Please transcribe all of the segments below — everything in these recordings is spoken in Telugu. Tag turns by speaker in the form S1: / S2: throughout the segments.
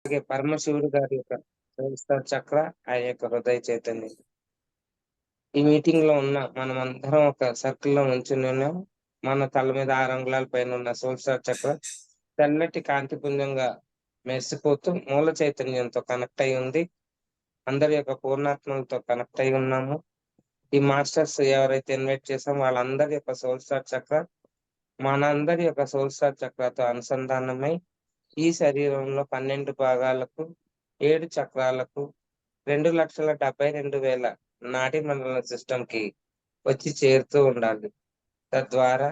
S1: అలాగే పరమశివుడు గారి యొక్క సహస్ర చక్ర, ఆయన యొక్క హృదయ చైతన్యం. ఈ మీటింగ్ లో ఉన్న మనం అందరం ఒక సర్కిల్ లో నుంచుని ఉన్నాం. మన తల మీద 6 అంగుళాల పైన ఉన్న సహస్ర చక్ర తెల్లటి కాంతిపుంజంగా మెరిసిపోతూ మూల చైతన్యంతో కనెక్ట్ అయి ఉంది. అందరి యొక్క పూర్ణాత్మలతో కనెక్ట్ అయి ఉన్నాము. ఈ మాస్టర్స్ ఎవరైతే ఇన్వైట్ చేసామో వాళ్ళందరి యొక్క సోల్ స్టార్ చక్ర మనందరి యొక్క సోల్ స్టార్ చక్రతో అనుసంధానమై ఈ శరీరంలో 12 భాగాలకు 7 చక్రాలకు 2,72,000 నాడీ మండల సిస్టమ్ కి వచ్చి చేరుతూ ఉండాలి. తద్వారా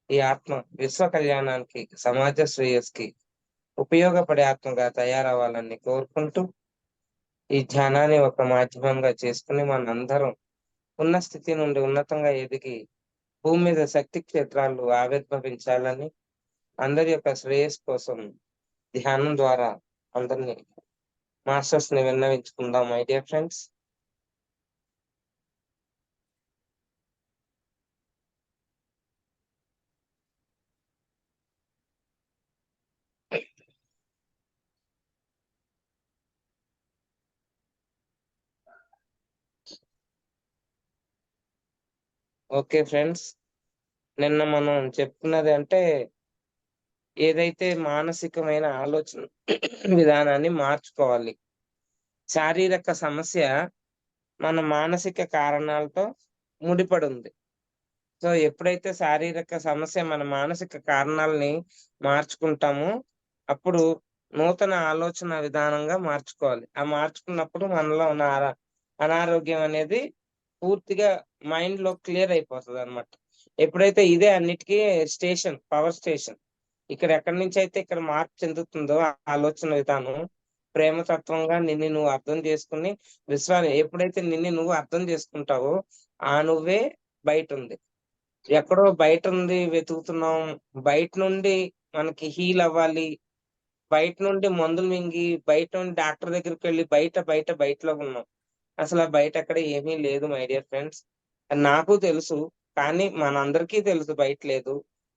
S1: ఈ ఆత్మ విశ్వ కళ్యాణానికి, సమాజ శ్రేయస్కి ఉపయోగపడే ఆత్మగా తయారవ్వాలని కోరుకుంటూ ఈ ధ్యానాన్ని ఒక మాధ్యమంగా చేసుకుని మనందరం ఉన్న స్థితి నుండి ఉన్నతంగా ఎదిగి భూమి మీద శక్తి క్షేత్రాలు ఆవిర్భవించాలని అందరి యొక్క శ్రేయస్ కోసం ధ్యానం ద్వారా అందరినీ మాస్టర్స్ ని విన్నవించుకుందాం my dear friends. Okay friends, నిన్న మనం చెప్పుకున్నది అంటే ఏదైతే మానసికమైన ఆలోచన విధానాన్ని మార్చుకోవాలి. శారీరక సమస్య మన మానసిక కారణాలతో ముడిపడి ఉంది. సో ఎప్పుడైతే శారీరక సమస్య మన మానసిక కారణాలని మార్చుకుంటామో అప్పుడు నూతన ఆలోచన విధానంగా మార్చుకోవాలి. ఆ మార్చుకున్నప్పుడు మనలో ఉన్న అనారోగ్యం అనేది పూర్తిగా మైండ్ లో క్లియర్ అయిపోతుంది అనమాట. ఎప్పుడైతే ఇదే అన్నిటికీ స్టేషన్, పవర్ స్టేషన్, ఇక్కడ ఎక్కడి నుంచి అయితే ఇక్కడ మార్పు చెందుతుందో ఆ ఆలోచన విధానం ప్రేమతత్వంగా నిన్ను నువ్వు అర్థం చేసుకుని విశ్వాన్ని ఎప్పుడైతే నిన్ను నువ్వు అర్థం చేసుకుంటావో ఆ నువ్వే బయట ఉంది. ఎక్కడో బయట ఉంది వెతుకుతున్నాం. బయట నుండి మనకి హీల్ అవ్వాలి. బయట నుండి మందులు మింగి బయట నుండి డాక్టర్ దగ్గరికి వెళ్ళి బయటలో ఉన్నాం. అసలు ఆ బయట అక్కడ ఏమీ లేదు మై డియర్ ఫ్రెండ్స్. నాకు తెలుసు. కానీ మనందరికీ తెలుసు బయట లేదు.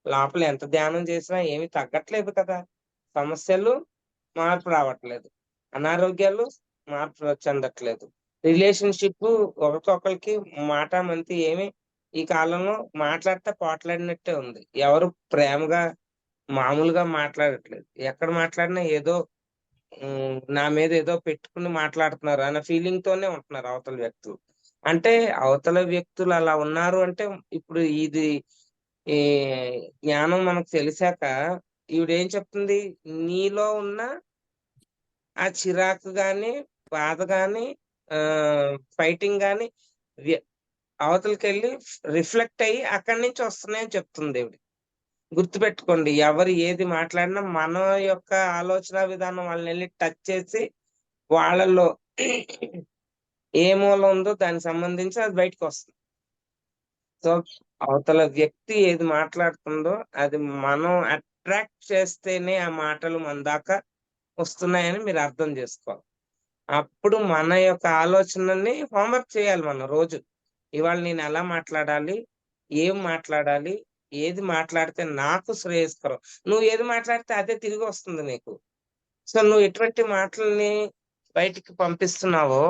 S1: లోపల ఎంత ధ్యానం చేసినా ఏమీ తగ్గట్లేదు కదా! సమస్యలు మార్పు రావట్లేదు. అనారోగ్యాలు మార్పు చెందట్లేదు. రిలేషన్‌షిప్పు ఒకరికొకళ్ళకి మాటామంతి ఏమి ఈ కాలంలో మాట్లాడితే పోట్లాడినట్టే ఉంది. ఎవరు ప్రేమగా మామూలుగా మాట్లాడట్లేదు. ఎక్కడ మాట్లాడినా ఏదో నా మీద ఏదో పెట్టుకుని మాట్లాడుతున్నారు అన్న ఫీలింగ్‌తోనే ఉంటున్నారు అవతల వ్యక్తులు. అంటే అవతల వ్యక్తులు అలా ఉన్నారు అంటే ఇప్పుడు ఇది ఈ జ్ఞానం మనకు తెలిసాక ఈవిడేం చెప్తుంది? నీలో ఉన్న ఆ చిరాకు గాని, బాధ గాని, ఫైటింగ్ గాని వ్య అవతలకెళ్ళి రిఫ్లెక్ట్ అయ్యి అక్కడి నుంచి వస్తున్నాయని చెప్తుంది ఈవిడ. గుర్తుపెట్టుకోండి. ఎవరు ఏది మాట్లాడినా మన యొక్క ఆలోచన విధానం వాళ్ళనెళ్లి టచ్ చేసి వాళ్ళలో ఏ మూల ఉందో దానికి సంబంధించి అది బయటకొస్తుంది. సో, అవతల వ్యక్తి ఏది మాట్లాడుతుందో అది మనం అట్రాక్ట్ చేస్తేనే ఆ మాటలు మన దాకా వస్తున్నాయని మీరు అర్థం జేసుకోవాలి. అప్పుడు మన యొక్క ఆలోచనని హోంవర్క్ చేయాలి మనం రోజు. ఇవాళ నేనెలా మాట్లాడాలి? ఏం మాట్లాడాలి? ఏది మాట్లాడితే నాకు శ్రేయస్కరం. నువ్వు ఏది మాట్లాడితే అదే తిరిగొస్తుంది నీకు. సో, నువ్వు ఎటువంటి మాటల్ని బయటికి పంపిస్తున్నావో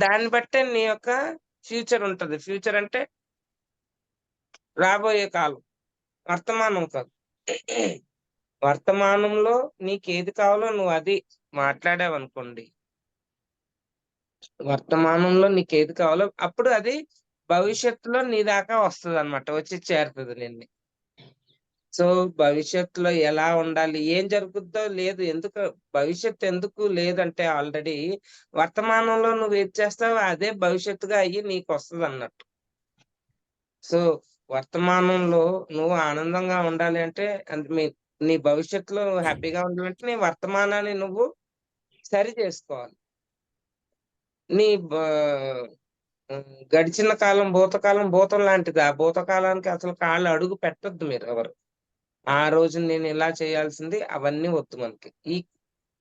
S1: దాన్ని బట్టే నీ యొక్క ఫ్యూచర్ ఉంటది. ఫ్యూచర్ అంటే రాబోయే కాలం. వర్తమానం కాదు. వర్తమానంలో నీకేది కావాలో నువ్వు అది మాట్లాడావనుకోండి. వర్తమానంలో నీకేది కావాలో అప్పుడు అది భవిష్యత్తులో నీ దాకా వస్తదనమాట. వచ్చి చేరుతది నిన్ని. సో, భవిష్యత్తులో ఎలా ఉండాలి? ఏం జరుగుద్దో లేదు. భవిష్యత్తు ఎందుకు లేదంటే ఆల్రెడీ వర్తమానంలో నువ్వేది చేస్తావో అదే భవిష్యత్తుగా అయ్యి నీకొస్తదన్నట్టు. సో, వర్తమానంలో నువ్వు ఆనందంగా ఉండాలి అంటే నీ భవిష్యత్తులో నువ్వు హ్యాపీగా ఉండాలంటే నీ వర్తమానాన్ని నువ్వు సరి చేసుకోవాలి. నీ బ గడిచిన కాలం భూతకాలం భూతం లాంటిది. ఆ భూతకాలానికి అసలు కాళ్ళు అడుగు పెట్టొద్దు మీరెవరు. ఆ రోజు నేనిలా చేయాల్సింది అవన్నీ వద్దు మనకి. ఈ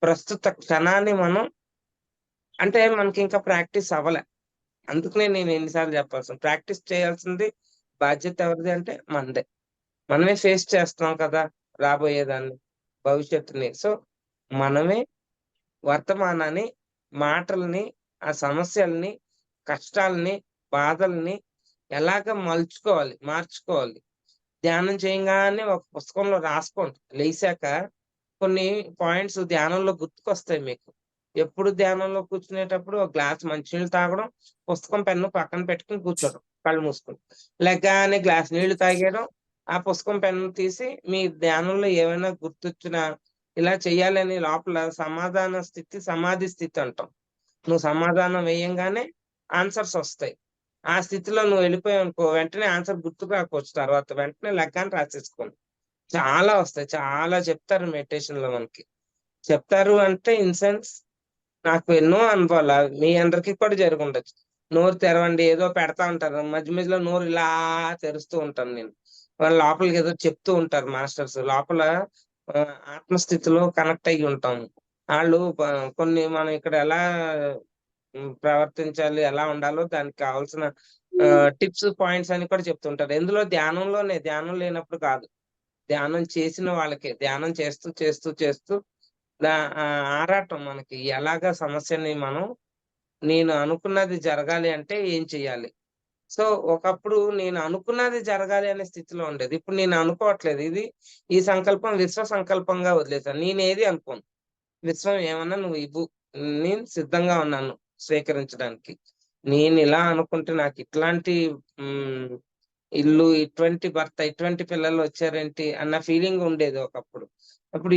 S1: ప్రస్తుత క్షణాన్ని మనం అంటే మనకింకా ప్రాక్టీస్ అవ్వలే. అందుకనే నేను ఎన్ని సార్లు చెప్పాల్సింది. ప్రాక్టీస్ చేయాల్సింది బాధ్యత ఎవరిది అంటే మనదే. మనమే ఫేస్ చేస్తున్నాం కదా! రాబోయేదాన్ని, భవిష్యత్తుని. సో, మనమే వర్తమానాన్ని, మాటల్ని, ఆ సమస్యల్ని, కష్టాల్ని, బాధల్ని ఎలాగ మార్చుకోవాలి. ధ్యానం చేయంగానే ఒక పుస్తకంలో రాసుకోండి. లేసాక కొన్ని పాయింట్స్ ధ్యానంలో గుర్తుకొస్తాయి మీకు. ఎప్పుడు ధ్యానంలో కూర్చునేటప్పుడు ఒక గ్లాస్ మంచినీళ్ళు తాగడం, పుస్తకం, పెన్ను పక్కన పెట్టుకొని కూర్చోవడం కళ్ళు మూసుకొని. లెగ్గానే గ్లాస్ నీళ్లు తాగేయడం, ఆ పుస్తకం, పెన్ను తీసి మీ ధ్యానంలో ఏమైనా గుర్తొచ్చినా ఇలా చేయాలని లోపల సమాధి స్థితి అంటాం. నువ్వు సమాధానం వేయంగానే ఆన్సర్స్ ఒస్తాయి. ఆ స్థితిలో నువ్వు వెళ్ళిపోయావనుకో వెంటనే ఆన్సర్ గుర్తుకు రాకపోవచ్చు తర్వాత. వెంటనే లెగ్గానే రాసేసుకోండి. చాలా వస్తాయి. చాలా చెప్తారు మెడిటేషన్‌లో మనకి. చెప్తారు అంటే ఇన్ సెన్స్ నాకు ఎన్నో అనుభవాలు మీ అందరికి కూడా జరిగుండొచ్చు. నోరు తెరవండి ఏదో పెడతా ఉంటారు. మధ్య మధ్యలో నోరు ఇలా తెరుస్తూ ఉంటాను నేను. వాళ్ళు లోపలికి ఏదో చెప్తూ ఉంటారు మాస్టర్స్. లోపల ఆత్మస్థితిలో కనెక్ట్ అయ్యి ఉంటాం. ఆళ్ళు కొన్ని మనం ఇక్కడ ఎలా ప్రవర్తించాలి, ఎలా ఉండాలో దానికి కావాల్సిన టిప్స్, పాయింట్స్ అని కూడా చెప్తుంటారు. ఎందులో ధ్యానం లేనప్పుడు కాదు. ధ్యానం చేసిన వాళ్ళకే. ధ్యానం చేస్తూ ఆరాటం మనకి ఎలాగా సమస్యని నేను అనుకున్నది జరగాలి అంటే ఏం చేయాలి? సో, ఒకప్పుడు నేను అనుకున్నది జరగాలి అనే స్థితిలో ఉండేది. ఇప్పుడు నేను అనుకోవట్లేదు. ఈ సంకల్పం విశ్వ సంకల్పంగా వదిలేసాను. నేనేది అనుకోను. విశ్వం ఏమన్నా నువ్వు ఇవ్వు. నేను సిద్ధంగా ఉన్నాను స్వీకరించడానికి. నేనిలా అనుకుంటే నాకిట్లాంటి హ్మ్. ఇల్లు, ఇటువంటి భర్త, ఇటువంటి పిల్లలొచ్చారేంటి అన్న ఫీలింగ్ ఉండేది ఒకప్పుడు.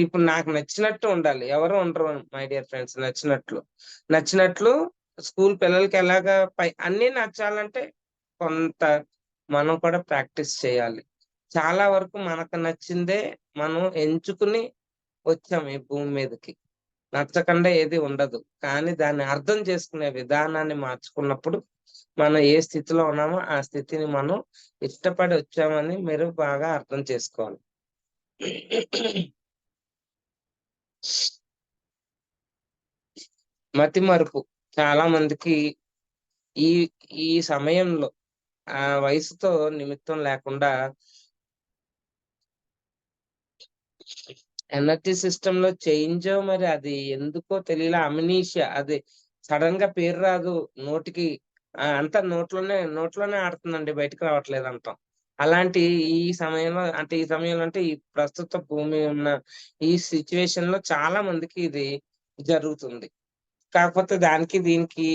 S1: ఇప్పుడు నాకు నచ్చినట్టు ఉండాలి. ఎవరు ఉండరు మై డియర్ ఫ్రెండ్స్ నచ్చినట్లు. నచ్చినట్లు స్కూల్ పిల్లలకి ఎలాగా అన్నీ నచ్చాలంటే కొంత మనం కూడా ప్రాక్టీస్ చేయాలి. చాలా వరకు మనకు నచ్చిందే మనం ఎంచుకుని వచ్చాం ఈ భూమి మీదకి. నచ్చకుండా ఏది ఉండదు. కానీ దాన్ని అర్థం చేసుకునే విధానాన్ని మార్చుకున్నప్పుడు, మనం ఏ స్థితిలో ఉన్నామో ఆ స్థితిని మనం ఇష్టపడి వచ్చామని మీరు బాగా అర్థం చేసుకోవాలి. మతిమరుపు చాలా మందికి ఈ ఈ సమయంలో వయసుతో నిమిత్తం లేకుండా ఎనర్జీ సిస్టమ్‌లో చేంజో మరి అది ఎందుకో తెలియలా అమ్నీషియా అది సడెన్‌గా పేరు రాదు నోటికి. అంతా నోట్లోనే ఆడుతుందండి బయటికి రావట్లేదంటాం. అలాంటి ఈ సమయంలో అంటే ఈ ప్రస్తుత భూమి ఉన్న ఈ సిట్యుయేషన్‌లో చాలా మందికి ఇది జరుగుతుంది. కాకపోతే దానికి దీనికి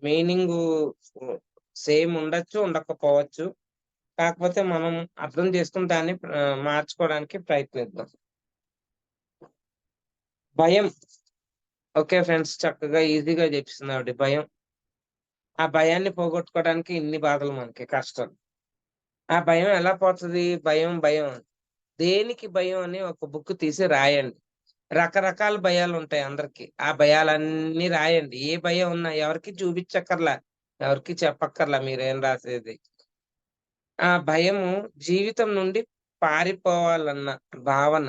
S1: మీనింగు సేమ్ ఉండొచ్చు, ఉండకపోవచ్చు. కాకపోతే మనం అర్థం చేసుకొని దాన్ని మార్చుకోవడానికి ప్రయత్నిద్దాం. భయం. Okay friends. చక్కగా ఈజీగా చెప్పేసిందావిడ భయం. ఆ భయాన్ని పోగొట్టుకోవడానికి ఇన్ని బాధలు మనకి కష్టాలు. ఆ భయం ఎలా పోతది? భయం. దేనికి భయం అని ఒక బుక్ తీసి రాయండి. రకరకాల భయాలుంటాయి అందరికి. ఆ భయాలన్నీ రాయండి. ఏ భయం ఉన్నా ఎవరికీ చూపించక్కర్లా. ఎవరికీ చెప్పక్కర్లా మీరేం రాసేది. ఆ భయము జీవితం నుండి పారిపోవాలన్న భావన.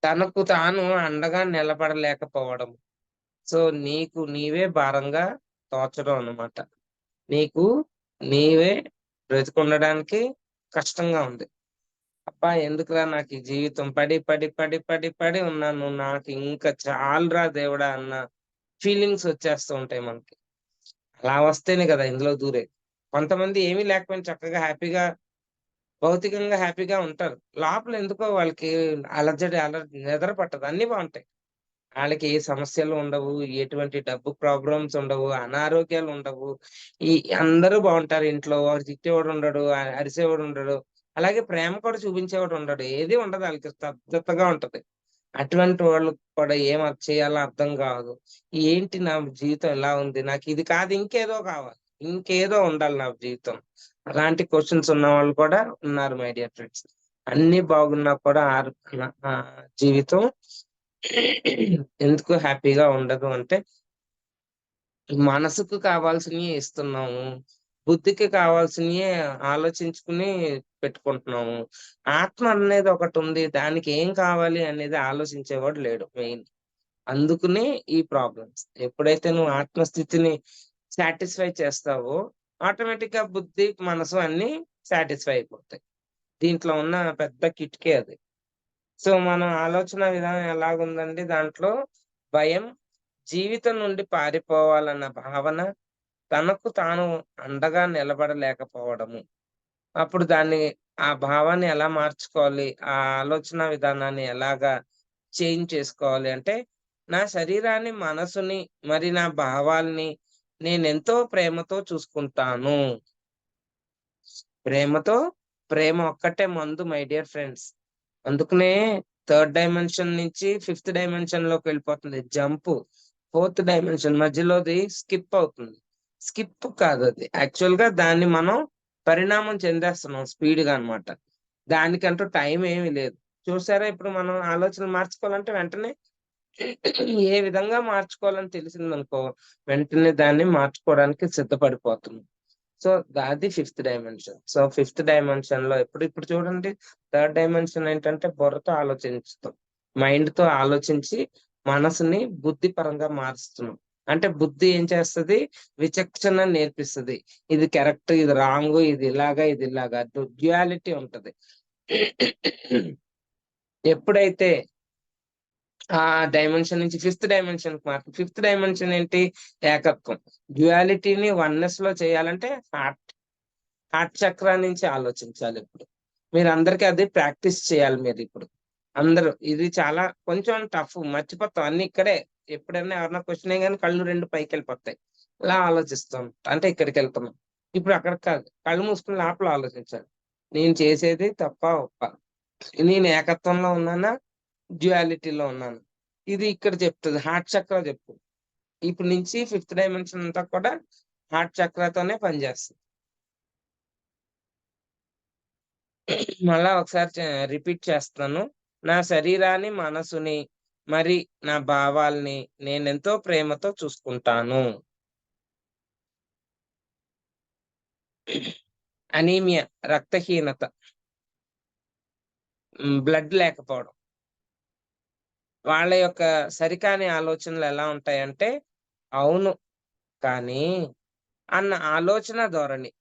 S1: తనకు తాను అండగా నిలబడలేకపోవడం. సో, నీకు నీవే భారంగా తోచడం అన్నమాట. నీకు నీవే బ్రతికుండడానికి కష్టంగా ఉంది. అబ్బా! ఎందుకురా నాకీ జీవితం పడి ఉన్నాను. నాకింక చాలురా దేవుడా అన్న ఫీలింగ్స్ వచ్చేస్తూ ఉంటాయి మనకి. అలా వస్తేనే గదా ఇందులో దూరేది. కొంతమంది ఏమీ లేకపోయినా చక్కగా భౌతికంగా హ్యాపీగా ఉంటారు. లోపల ఎందుకో వాళ్ళకి నిద్ర పట్టదు. అన్నీ బావుంటాయి. ఆళ్ళకి ఏ సమస్యలు ఉండవు. ఎటువంటి డబ్బు ప్రాబ్లమ్స్ ఉండవు. అనారోగ్యాలుండవు. ఈ అందరూ బావుంటారు ఇంట్లో. ఒకడు తిట్టేవాడుండడు. అరిసేవాడుండడు. అలాగే ప్రేమ కూడా చూపించేవాడుండడు. ఏది ఉండదు ఆళ్ళకి స్తబ్దతగా ఉంటది. అటువంటి వాళ్ళకి కూడా చేయాలో అర్థం కాదు. ఏంటి నా జీవితం ఇలా ఉంది. నాకిది కాదు ఇంకేదో కావాలి. ఇంకేదో ఉండాలి నా జీవితం. అలాంటి క్వెషన్స్ ఉన్నవాళ్ళు కూడా ఉన్నారు మై డియర్ ఫ్రెండ్స్. అన్నీ బాగున్నా కూడా జీవితం ఎందుకు హ్యాపీగా ఉండదు అంటే, మనసుకు కావాల్సినయి ఇస్తున్నాము. బుద్ధికి కావాల్సినయే ఆలోచించుకుని పెట్టుకుంటున్నాము. ఆత్మ అనేది ఒకటుంది. దానికి ఏం కావాలి అనేది ఆలోచించేవాడు లేడు మెయిన్. అందుకనే ఈ ప్రాబ్లమ్స్. ఎప్పుడైతే నువ్వు ఆత్మస్థితిని సాటిస్ఫై చేస్తావో, ఆటోమేటిక్‌గా బుద్ధి, మనసు అన్నీ సాటిస్ఫై అయిపోతాయి. దీంట్లో ఉన్న పెద్ద కిటికే అది. సో మన ఆలోచన విధానం ఎలాగుందండి దాంట్లో భయం, జీవితం నుండి పారిపోవాలన్న భావన, తనకు తాను అండగా నిలబడలేకపోవడము. అప్పుడు ఆ భావాన్ని ఎలా మార్చుకోవాలి? ఆ ఆలోచన విధానాన్ని ఎలాగా చేంజ్ చేసుకోవాలి అంటే, నా శరీరాన్ని, మనసుని, మరి నా భావాల్ని నేనెంతో ప్రేమతో చూసుకుంటాను. ప్రేమతో ప్రేమ ఒక్కటే మందు మై డియర్ ఫ్రెండ్స్. అందుకనే థర్డ్ డైమెన్షన్ నుంచి ఫిఫ్త్ డైమెన్షన్ లోకెళ్ళిపోతుంది. జంపు. ఫోర్త్ డైమెన్షన్ మధ్యలోది స్కిప్ అవుతుంది. స్కిప్ కాదది. యాక్చువల్‌గా దాన్ని మనం పరిణామం చెందేస్తున్నాం స్పీడ్‌గా అన్నమాట. దానికంటూ టైం ఏమి లేదు. చూసారా ఇప్పుడు మనం ఆలోచనలు మార్చుకోవాలంటే వెంటనే ఏ విధంగా మార్చుకోవాలని తెలిసిందనుకో, వెంటనే దాన్ని మార్చుకోవడానికి సిద్ధపడిపోతున్నాం. సో, అది ఫిఫ్త్ డైమెన్షన్. సో, ఫిఫ్త్ డైమెన్షన్‌లో ఇప్పుడు చూడండి థర్డ్ డైమెన్షన్ ఏంటంటే బుర్రతో ఆలోచించుతాం. మైండ్‌తో ఆలోచించి మనసుని బుద్ధి పరంగా మారుస్తున్నాం. అంటే బుద్ధి ఏం చేస్తది? విచక్షణ నేర్పిస్తది. ఇది కరెక్ట్, ఇది రాంగ్, ఇది ఇలాగా, ఇది ఇలాగా. డ్యుయాలిటీ ఉంటది. ఎప్పుడైతే ఆ డైమెన్షన్ నుంచి ఫిఫ్త్ డైమెన్షన్‌కి ఫిఫ్త్ డైమెన్షన్ ఏంటి? ఏకత్వం. డ్యుయాలిటీని వన్నెస్‌లో చేయాలంటే హార్ట్ చక్రా నుంచి ఆలోచించాలిప్పుడు. మీరందరికి అది ప్రాక్టీస్ చేయాలి మీరిప్పుడు. అందరూ. ఇది చాలా కొంచెం టఫ్ మర్చిపోతాం అన్నీ ఇక్కడే. ఎప్పుడైనా ఎవరైనా క్వెషన్ ఎయంగానే కళ్ళు 2 పైకెళ్ళిపోతాయి. ఇలా ఆలోచిస్తాం. అంటే ఇక్కడికెళ్తున్నాం. ఇప్పుడు అక్కడికి కాదు. కళ్ళు మూసుకొని లోపల ఆలోచించాలి. నేను చేసేది తప్పా? ఒప్పా? నేను ఏకత్వంలో ఉన్నానా? డ్యుయాలిటీలో ఉన్నాను. ఇది ఇక్కడ చెప్తది. హార్ట్ చక్రా చెప్తది. ఇప్పుడు నుంచి ఫిఫ్త్ డైమెన్షన్ అంతా కూడా హార్ట్ చక్రాతోనే పనిచేస్తది. మళ్ళా ఒకసారి రిపీట్ చేస్తున్నాను. నా శరీరాన్ని, మనసుని, మరి నా భావాల్ని నేనెంతో ప్రేమతో చూసుకుంటాను. అనీమియా రక్తహీనత, బ్లడ్ లేకపోవడం. వాళ్ళ యొక్క సరికాని ఆలోచనలు ఎలా ఉంటాయంటే, అవును కానీ అన్న ఆలోచన ధోరణి.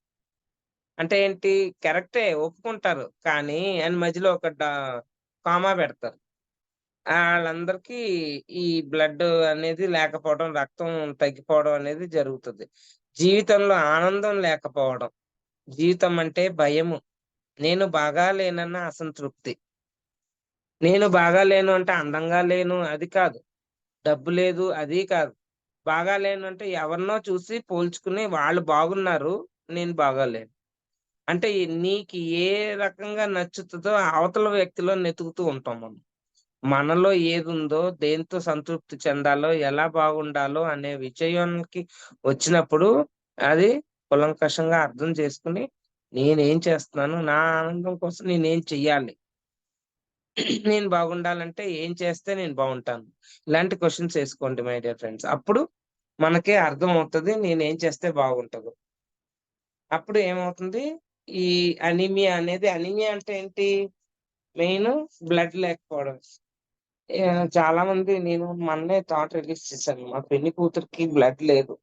S1: అంటే ఏంటి? కరెక్టే ఒప్పుకుంటారు. కానీ అని మధ్యలో ఒక కామా పెడతారు. ఆళ్ళందరికీ ఈ బ్లడ్ అనేది లేకపోవడం, రక్తం తగ్గిపోవడం అనేది జరుగుతది. జీవితంలో ఆనందం లేకపోవడం. జీవితం అంటే భయము. నేను బాగా లేనన్న అసంతృప్తి. నేను బాగా లేను అంటే అందంగా లేను అది కాదు. డబ్బు లేదు అది కాదు. బాగా లేను అంటే ఎవరినో చూసి పోల్చుకుని వాళ్ళు బాగున్నారు. నేను బాగాలేను. అంటే నీకు ఏ రకంగా నచ్చుతదో అవతల వ్యక్తిలో వెతుకుతూ ఉంటాం మనం. మనలో ఏదుందో, దేనితో సంతృప్తి చెందాలో, ఎలా బాగుండాలో అనే విషయానికి వచ్చినప్పుడు అది కూలంకషంగా అర్థం చేసుకొని, నేనేం చేస్తున్నాను? నా ఆనందం కోసం నేనేం చెయ్యాలి? నేను బాగుండాలంటే ఏం చేస్తే నేను బావుంటాను? ఇలాంటి క్వెషన్స్ ఏసుకోండి మై డియర్ ఫ్రెండ్స్. అప్పుడు మనకే అర్థమవుతది నేనేం చేస్తే బాగుంటదో. అప్పుడు ఏమవుతుంది? ఈ అనీమియా అంటే ఏంటి? మెయిను బ్లడ్ లేకపోవడం. చాలా మంది నేను మొన్నే థాట్ రిలీజ్ చేశాను. మా పిన్ని కూతురికి బ్లడ్ లేదు.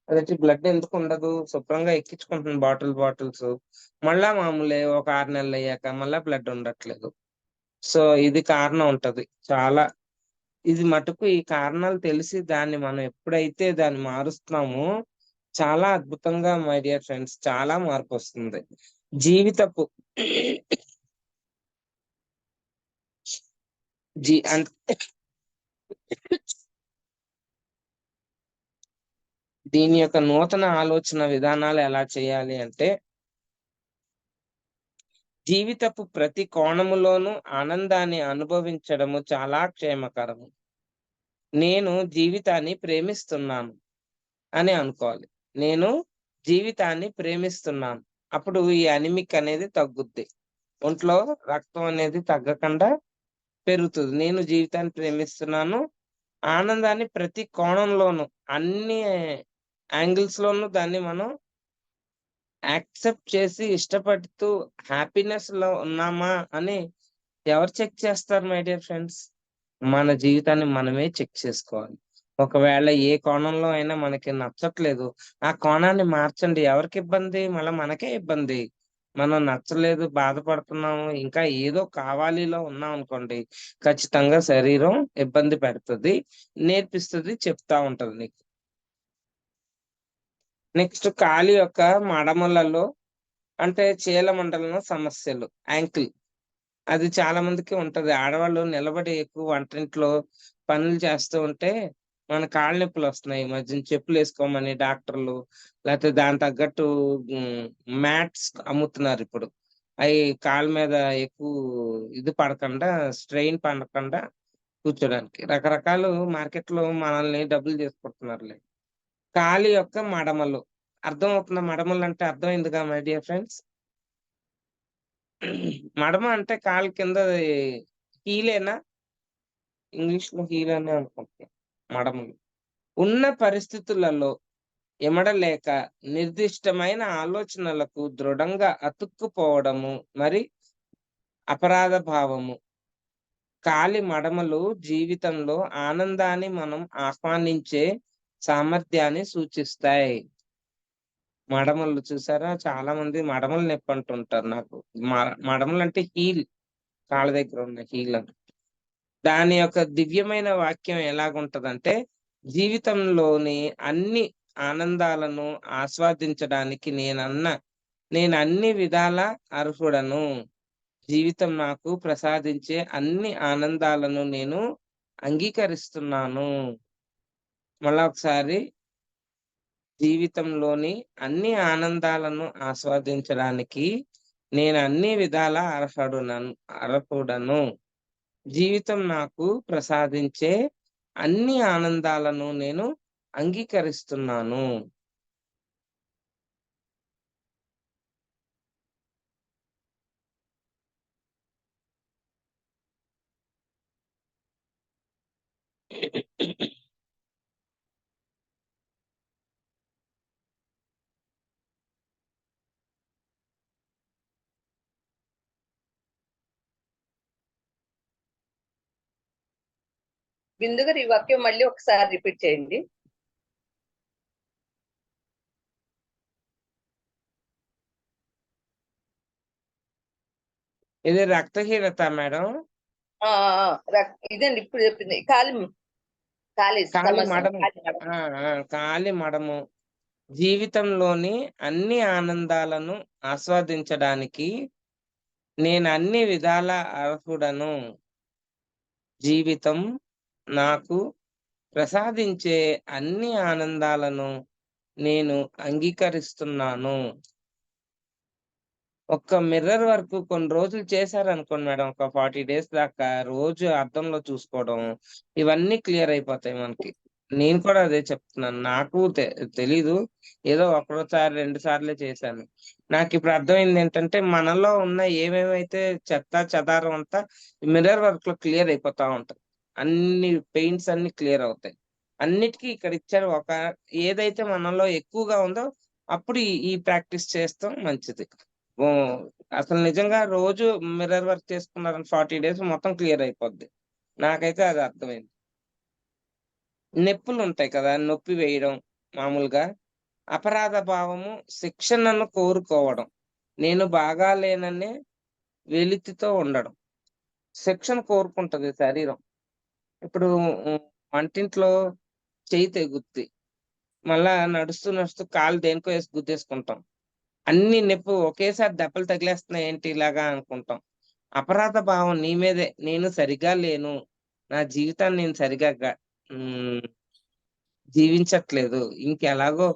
S1: అదేంటి బ్లడ్ ఎందుకుండదు? శుభ్రంగా ఎక్కించుకుంటుంది బాటిల్స్. మళ్ళా మామూలే ఒక 6 నెలలయ్యాక మళ్ళా బ్లడ్ ఉండట్లేదు. సో, ఇది కారణం ఉంటది. చాలా ఇది మటుకు ఈ కారణాలు తెలిసి దాన్ని మనం ఎప్పుడైతే దాన్ని మారుస్తున్నామో, చాలా అద్భుతంగా మై డియర్ ఫ్రెండ్స్ చాలా మార్పొస్తుంది. జీవితపు జీ అన్ దీని యొక్క నూతన ఆలోచన విధానాలు ఎలా చేయాలి అంటే, జీవితపు ప్రతి కోణములోనూ ఆనందాన్ని అనుభవించడము చాలా క్షేమకరము. నేను జీవితాన్ని ప్రేమిస్తున్నాను అని అనుకోవాలి. నేను జీవితాన్ని ప్రేమిస్తున్నాను. అప్పుడు ఈ అనీమిక్ అనేది తగ్గుద్ది. ఒంట్లో రక్తం అనేది తగ్గకుండా పెరుగుతది. నేను జీవితాన్ని ప్రేమిస్తున్నాను. ఆనందాన్ని ప్రతి కోణంలోనూ, అన్ని యాంగిల్స్‌లోనూ దాన్ని మనం యాక్సెప్ట్ చేసి ఇష్టపడుతూ హ్యాపీనెస్‌లో ఉన్నామా అని ఎవరు చెక్ చేస్తారు మై డియర్ ఫ్రెండ్స్? మన జీవితాన్ని మనమే చెక్ చేసుకోవాలి. ఒకవేళ ఏ కోణంలో అయినా మనకి నచ్చట్లేదు, ఆ కోణాన్ని మార్చండి. ఎవరికిబ్బంది? మళ్ళా మనకే ఇబ్బంది. మనం నచ్చలేదు, బాధపడుతున్నాము, ఇంకా ఏదో కావాలిలో ఉన్నాం అనుకోండి, ఖచ్చితంగా శరీరం ఇబ్బంది పెడుతది, నేర్పిస్తది, చెప్తా ఉంటది నీకు. నెక్స్ట్ కాలి యొక్క మడమలలో అంటే చీలమండలం సమస్యలు, యాంకిల్. అది చాలా మందికి ఉంటది. ఆడవాళ్ళు నిలబడి ఎక్కువ వంటింట్లో పనులు చేస్తూ ఉంటే, మన కాళ్ళ నొప్పులొస్తున్నాయి. ఈ మధ్యన చెప్పులేసుకోమని డాక్టర్లు, లేతే దానికి తగ్గట్టు హ్మ్, మ్యాట్స్ అమ్ముతున్నారిప్పుడు. అయి కాళ్ళ మీద ఎక్కువ ఇది పడకుండా, స్ట్రెయిన్ పడకుండా కూర్చోడానికి. రకరకాలు మార్కెట్‌లో మనల్ని డబ్బులు చేసుకుంటున్నారులే. కాలి యొక్క మడమలు. అర్థమవుతుందా? మడమలంటే అర్థమైందిగా మై డియర్ ఫ్రెండ్స్? మడమ అంటే కాలు కిందది హీలేనా? ఇంగ్లీష్‌లో హీల్ అనే అనుకుంటున్నా. మడమలు. ఉన్న పరిస్థితులలో ఇమడలేక నిర్దిష్టమైన ఆలోచనలకు దృఢంగా అతుక్కుపోవడము, మరి అపరాధ భావము. కాలి మడమలు జీవితంలో ఆనందాన్ని మనం ఆహ్వానించే సామర్థ్యాన్ని సూచిస్తాయి. మడమలు చూసారా? చాలా మంది మడమలు నొప్పంటుంటారు నాకు. మ మడమలంటే హీల్, కాళ్ళ దగ్గర ఉన్న హీల్ అని. దాని యొక్క దివ్యమైన వాక్యం ఎలాగుంటదంటే, జీవితంలోని అన్ని ఆనందాలను ఆస్వాదించడానికి నేనన్ని విధాలా అర్హుడను. జీవితం నాకు ప్రసాదించే అన్ని ఆనందాలను నేను అంగీకరిస్తున్నాను. మళ్ళా ఒకసారి, జీవితంలోని అన్ని ఆనందాలను ఆస్వాదించడానికి నేనన్ని విధాలా అర్హుడను. జీవితం నాకు ప్రసాదించే అన్ని ఆనందాలను నేను అంగీకరిస్తున్నాను.
S2: బిందు గారు ఈ వాక్యం మళ్ళీ ఒకసారి రిపీట్ చేయండి.
S1: ఇది రక్తహీనత మేడం.
S2: ఆ, ఆ, ఇదండి ఇప్పుడు చెప్పింది. కాలి కాలి
S1: కాలి
S2: సమస్య,
S1: మడము.
S2: కాలి మడమ.
S1: ఆ! ఆ! కాలి మడము. జీవితంలోని అన్ని ఆనందాలను ఆస్వాదించడానికి నేనన్ని విధాలా అర్హుడను. జీవితం నాకు ప్రసాదించే అన్ని ఆనందాలను నేను అంగీకరిస్తున్నాను. ఒక్క మిర్రర్ వర్క్ కొన్ని రోజులు చేశారనుకోండి మేడం, ఒక 40 డేస్ దాకా రోజు అద్దంలో చూసుకోవడం, ఇవన్నీ క్లియర్ అయిపోతాయి మనకి. నేను కూడా అదే చెప్తున్నాను. నాకు తెలీదు. ఏదో ఒకటోసారి, 2 సార్లే చేశాను. నాకిప్పుడు అర్థమైందేంటంటే, మనలో ఉన్న ఏమేమైతే చెత్తా చెదారం అంతా మిర్రర్ వర్క్‌లో క్లియర్ అయిపోతా ఉంటది. అన్ని పెయింట్స్ అన్నీ క్లియర్ అవుతాయి. అన్నిటికి ఇక్కడ ఇచ్చారు ఏదైతే మనలో ఎక్కువగా ఉందో అప్పుడు ఈ ప్రాక్టీస్ చేస్తాం మంచిది. ఓహ్! అసలు నిజంగా రోజు మిర్రర్ వర్క్ చేసుకున్నారని 40 డేస్ మొత్తం క్లియర్ అయిపోద్ది. నాకైతే అది అర్థమైంది. నొప్పులుంటాయి కదా! నొప్పి వేయడం మామూలుగా. అపరాధ భావము, శిక్షణను కోరుకోవడం. నేను బాగా లేననే వెలితితో ఉండడం. శిక్షణ కోరుకుంటది శరీరం. ఇప్పుడు వంటింట్లో చెయ్యి తెగుద్ది. మళ్ళా నడుస్తూ, నడుస్తూ కాలు దేనికో ఏసి గుద్దేసుకుంటాం. అన్ని నొప్పి ఒకేసారి దెబ్బలు తగిలేస్తున్నాయేంటి ఇలాగా అనుకుంటాం. అపరాధ భావం నీ మీదే. నేను సరిగ్గా లేను. నా జీవితాన్ని నేను సరిగ్గా హ్మ్. జీవించట్లేదు. ఇంకెలాగో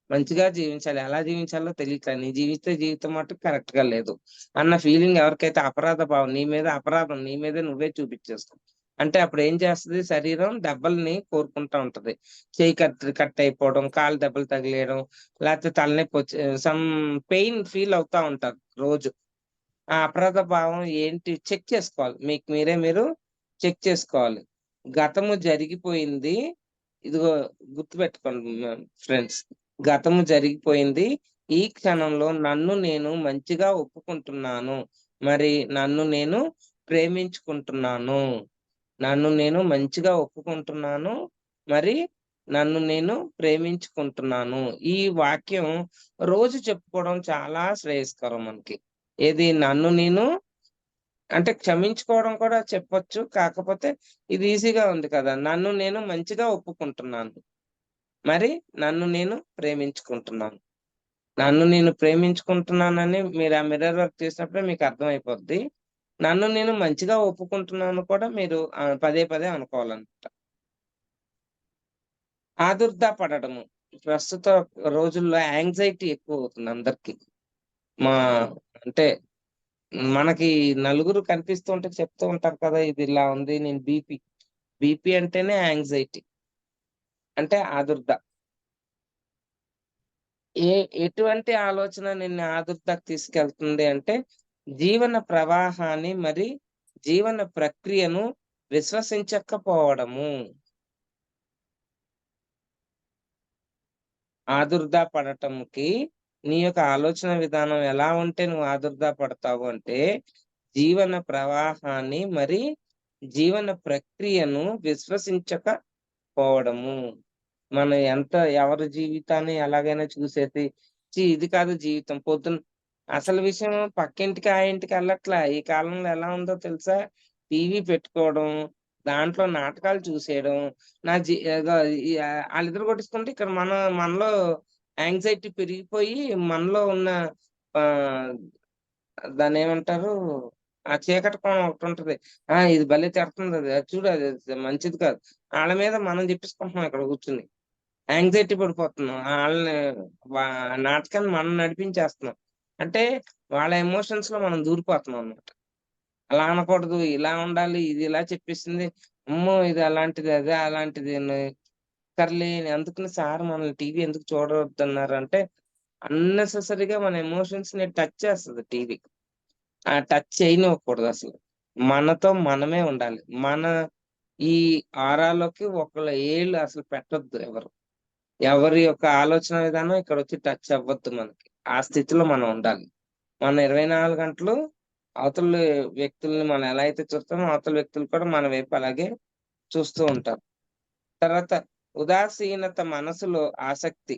S1: మంచిగా జీవించాలి. ఎలా జీవించాలో తెలియట్లే. నీ జీవిస్తే జీవితం మట్టుకు కరెక్ట్‌గా లేదు అన్న ఫీలింగ్ ఎవరికైతే అపరాధ భావం నీ మీద అపరాధం నీ మీదే నువ్వే చూపిచ్చేస్తావు. అంటే అప్పుడేం చేస్తది శరీరం దెబ్బల్ని కోరుకుంటా ఉంటది. చెయ్యి కట్ అయిపోవడం, కాళ్ళు దెబ్బలు తగిలేయడం, లేతే తలనొప్పొచ్చి పెయిన్ ఫీల్ అవుతా ఉంటారు రోజు. ఆ అపరాధ భావం ఏంటి చెక్ చేసుకోవాలి. మీరు చెక్ చేసుకోవాలి. గతము జరిగిపోయింది. ఇదిగో గుర్తుపెట్టుకోండి ఫ్రెండ్స్. గతము జరిగిపోయింది. ఈ క్షణంలో నన్ను నేను మంచిగా ఒప్పుకుంటున్నాను. మరి నన్ను నేను ప్రేమించుకుంటున్నాను. నన్ను నేను మంచిగా ఒప్పుకుంటున్నాను. మరి నన్ను నేను ప్రేమించుకుంటున్నాను. ఈ వాక్యం రోజు చెప్పుకోవడం చాలా శ్రేయస్కరం మనకి. ఏది నన్ను నేను అంటే క్షమించుకోవడం కూడా చెప్పొచ్చు. కాకపోతే ఇది ఈజీగా ఉంది కదా! నన్ను నేను మంచిగా ఒప్పుకుంటున్నాను. మరి నన్ను నేను ప్రేమించుకుంటున్నాను. నన్ను నేను ప్రేమించుకుంటున్నానని మీరు ఆ మిర్రర్ వర్క్ చేసినప్పుడే మీకు అర్థమైపోద్ది. నన్ను నేను మంచిగా ఒప్పుకుంటున్నాను కూడా మీరు పదే పదే అనుకోవాలన్నమాట. ఆదుర్దా పడడము. ప్రస్తుత రోజుల్లో యాంగ్జైటీ ఎక్కువవుతుంది అందరికి. మా అంటే మనకి నలుగురు కనిపిస్తూ ఉంటే చెప్తూ ఉంటారు కదా! ఇది ఇలా ఉంది. నేను బీపీ. బీపీ అంటేనే యాంగ్జైటీ. అంటే ఆదుర్ద. ఎటువంటి ఆలోచన నిన్ను ఆదుర్దాకు తీసుకెళ్తుంది అంటే, జీవన ప్రవాహాన్ని మరి జీవన ప్రక్రియను విశ్వసించకపోవడము. ఆదుర్దా పడటంకి నీ యొక్క ఆలోచన విధానం ఎలా ఉంటే నువ్వు ఆదుర్దా పడతావు అంటే, జీవన ప్రవాహాన్ని మరి జీవన ప్రక్రియను విశ్వసించకపోవడము. మనం ఎవరి జీవితాన్ని ఎలాగైనా చూసేసి, ఇది కాదు జీవితం. అసలు విషయం పక్కింటికి, ఆ ఇంటికి ఎళ్ళట్లా. ఈ కాలంలో ఎలా ఉందో తెలుసా? టీవీ పెట్టుకోవడం, దాంట్లో నాటకాలు చూసేయడం. నా జీ ఏదో ఈ ఆళ్ళిద్దరు కొట్టేసుకుంటే ఇక్కడ మనలో యాంక్సైటీ పెరిగిపోయి, మనలో ఉన్న ఆహ్, దాన్నేమంటారు? ఆ చీకటి కోణం ఒకటుంటది. ఇది భలే తిడతందది. అది చూడు అది మంచిది కాదు. ఆళ్ళ మీద మనం జెప్పేసుకుంటున్నాం ఇక్కడ కూర్చొని. యాంక్సైటీ పడిపోతున్నాం. ఆళ్ళని వా నాటకాన్ని మనం నడిపించేస్తున్నాం. అంటే వాళ్ళ ఎమోషన్స్‌లో మనం దూరిపోతున్నాం అన్నమాట. అలా అనకూడదు, ఇలా ఉండాలి, ఇది ఇలా చెప్పేసింది. అమ్మో! ఇది అలాంటిది, అదే అలాంటిది అని అందుకని సార్ మనల్ని టీవీ ఎందుకు చూడొద్దన్నారంటే, అన్నెసెసరీగా మన ఎమోషన్స్‌ని టచ్ చేస్తది టీవీ. ఆ టచ్ చేయనివ్వకూడదసలు. మనతో మనమే ఉండాలి. ఈ ఆరాలోకి ఒకళ్ళ ఏళ్ళు అసలు పెట్టొద్దు ఎవరు. ఎవరి యొక్క ఆలోచన విధానం ఇక్కడొచ్చి టచ్ అవ్వద్దు మనకి. ఆ స్థితిలో మనం ఉండాలి. మన 24 గంటలు అవతలి వ్యక్తుల్ని మనం ఎలా అయితే చూస్తామో, అవతల వ్యక్తులు కూడా మన వైపు అలాగే చూస్తూ ఉంటారు. తర్వాత ఉదాసీనత మనసులో ఆసక్తి,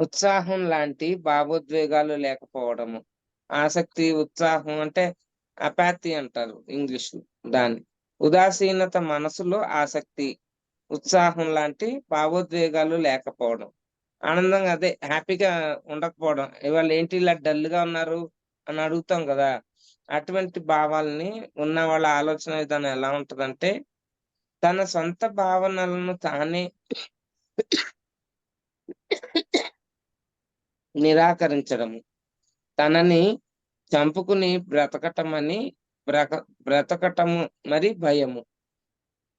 S1: ఉత్సాహం లాంటి భావోద్వేగాలు లేకపోవడము. ఆసక్తి, ఉత్సాహం అంటే అపాథీ అంటారు ఇంగ్లీష్‌లో దాన్ని. ఉదాసీనత మనసులో ఆసక్తి, ఉత్సాహం లాంటి భావోద్వేగాలు లేకపోవడం. ఆనందంగా అదే హ్యాపీగా ఉండకపోవడం. ఇవాళ ఏంటి ఇలా డల్‌గా ఉన్నారు అని అడుగుతాం గదా! అటువంటి భావాల్ని ఉన్న వాళ్ళ ఆలోచన విధానం ఎలా ఉంటదంటే, తన సొంత భావనలను తానే నిరాకరించడము. తనని చంపుకుని బ్రక బ్రతకటము మరి భయము.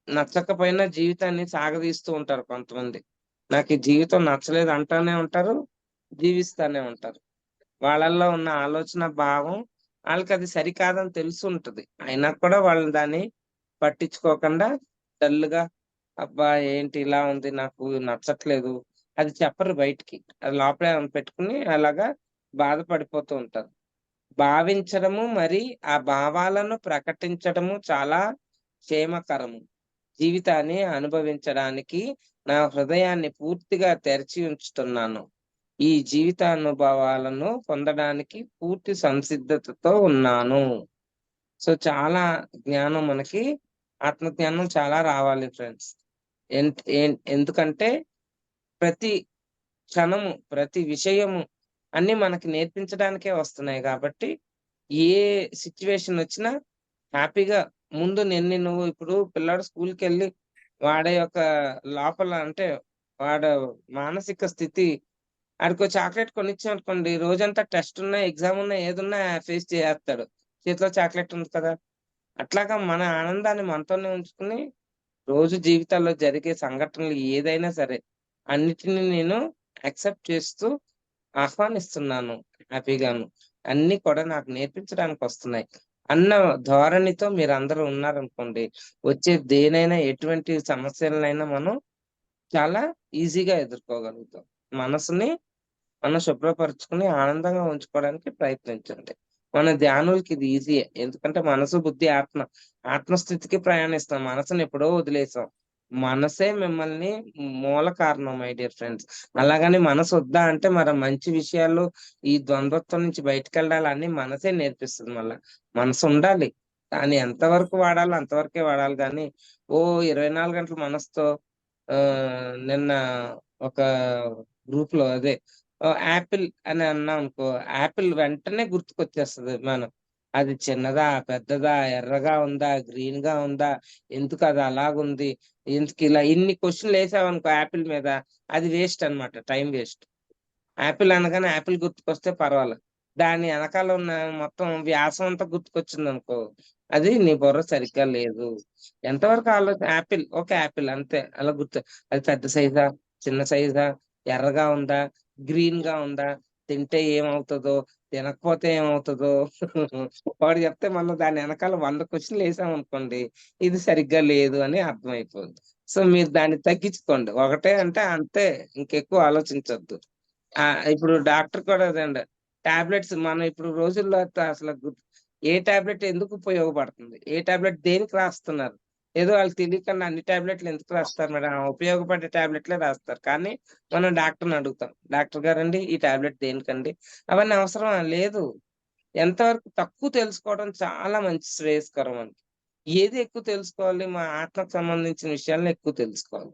S1: నచ్చకపోయినా జీవితాన్ని సాగదీస్తూ ఉంటారు కొంతమంది. నాకీ జీవితం నచ్చలేదు అంటానే ఉంటారు. జీవిస్తానే ఉంటారు. వాళ్ళల్లో ఉన్న ఆలోచన భావం ఆళ్ళకది సరికాదని తెలిసుంటది. అయినా కూడా వాళ్ళు దాన్ని పట్టించుకోకుండా డల్‌గా అబ్బా! ఏంటి ఇలా ఉంది నాకు నచ్చట్లేదు. అది చెప్పరు బయటికి. అది లోపలే పెట్టుకొని అలాగా బాధపడిపోతూ ఉంటారు. భావించడము మరి ఆ భావాలను ప్రకటించడము చాలా క్షేమకరము. జీవితాన్ని అనుభవించడానికి నా హృదయాన్ని పూర్తిగా తెరిచి ఉంచుతున్నాను. ఈ జీవితానుభవాలను పొందడానికి పూర్తి సంసిద్ధతతో ఉన్నాను. సో, చాలా జ్ఞానం మనకి ఆత్మజ్ఞానం చాలా రావాలి ఫ్రెండ్స్. ఎందుకంటే ప్రతి క్షణము, ప్రతి విషయము అన్నీ మనకి నేర్పించడానికే వస్తున్నాయి గాబట్టి, ఏ సిట్యుయేషనొచ్చినా హ్యాపీగా ముందు నువ్వు ఇప్పుడు పిల్లాడు స్కూలుకెళ్ళి వాడి యొక్క లోపల అంటే వాడు మానసిక స్థితి ఆడికో చాక్లేట్ కొనిచ్చామనుకోండి, రోజంతా టెస్టున్నా, ఎగ్జామున్నా, ఏదున్నా ఫేస్ చేసేస్తాడు. చేతిలో చాక్లేట్ ఉంది కదా! అట్లాగా మన ఆనందాన్ని మనతోనే ఉంచుకొని, రోజు జీవితాల్లో జరిగే సంఘటనలు ఏదైనా సరే, అన్నిటిని నేను యాక్సెప్ట్ చేస్తూ ఆహ్వానిస్తున్నాను హ్యాపీగాను. అన్నీ కూడా నాకు నేర్పించడానికొస్తున్నాయి. అన్న ధోరణితో మీరందరూ ఉన్నారనుకోండి, వచ్చే దేనైనా ఎటువంటి సమస్యలనైనా మనం చాలా ఈజీగా ఎదుర్కోగలుగుతాం. మనసుని మనం శుభ్రపరుచుకొని ఆనందంగా ఉంచుకోవడానికి ప్రయత్నించండి. మన ధ్యానులకి ఇది ఈజీయే. ఎందుకంటే మనసు, బుద్ధి, ఆత్మ. ఆత్మస్థితికి ప్రయాణిస్తాం. మనసుని ఎప్పుడో వదిలేసాం. మనసే మిమ్మల్ని మూల కారణం మై డియర్ ఫ్రెండ్స్. అలాగని మనసు వద్దా అంటే మరి మంచి విషయాలు ఈ ద్వంద్వత్వం నుంచి బయటకెళ్ళాలి అన్ని మనసే నేర్పిస్తుంది మళ్ళా. మనసు ఉండాలి. కానీ ఎంతవరకు వాడాలో అంతవరకే వాడాలి గానీ, ఓ 24 గంటలు మనసుతో నిన్న ఒక గ్రూప్‌లో అదే యాపిల్ అని అన్నామనుకో, యాపిల్ వెంటనే గుర్తుకొచ్చేస్తది మనం. అది చిన్నదా? పెద్దదా? ఎర్రగా ఉందా? గ్రీన్‌గా ఉందా? ఎందుకది అలాగుంది? ఎందుకిలా ఇన్ని క్వెషన్‌లేసావనుకో యాపిల్ మీద, అది వేస్ట్ అన్నమాట. Time waste. యాపిల్ అనగానే యాపిల్ గుర్తుకొస్తే పర్వాలేదు. దాని ఎనకాల ఉన్న మొత్తం వ్యాసం అంతా గుర్తుకొచ్చిందనుకో, అది నీ బుర్ర సరిగ్గా లేదు. ఎంతవరకు యాపిల్, ఓకే యాపిల్ అంతే. అలా గుర్తు. అది పెద్ద సైజా? చిన్న సైజా? ఎర్రగా ఉందా? గ్రీన్‌గా ఉందా? తింటే ఏమవుతదో? తినకపోతే ఏమవుతదో? వాడు చెప్తే మనం దాని ఎనకాల 100 క్వెషన్‌లేసామనుకోండి, ఇది సరిగ్గా లేదు అని అర్థమైపోద్ది. సో, మీరు దాన్ని తగ్గించుకోండి. ఒకటే అంటే అంతే. ఇంకెక్కువ ఆలోచించొద్దు. ఇప్పుడు డాక్టర్ కూడా అదండి. టాబ్లెట్స్ మనం ఇప్పుడు రోజుల్లో అసలు ఏ టాబ్లెట్ ఎందుకు ఉపయోగపడుతుంది? ఏ టాబ్లెట్ దేనికి రాస్తున్నారు? ఏదో వాళ్ళకి తెలియకుండా అన్ని టాబ్లెట్‌లు ఎందుకు రాస్తారు మేడం? ఉపయోగపడే టాబ్లెట్‌లే రాస్తారు. కానీ మనం డాక్టర్‌ని అడుగుతాం. డాక్టర్ గారండి ఈ టాబ్లెట్ దేనికండి? అవన్నీ అవసరమా? లేదు. ఎంతవరకు తక్కువ తెలుసుకోవడం చాలా మంచి శ్రేయస్కరం మనకి. ఏది ఎక్కువ తెలుసుకోవాలి? మా ఆత్మకు సంబంధించిన విషయాలను ఎక్కువ తెలుసుకోవాలి.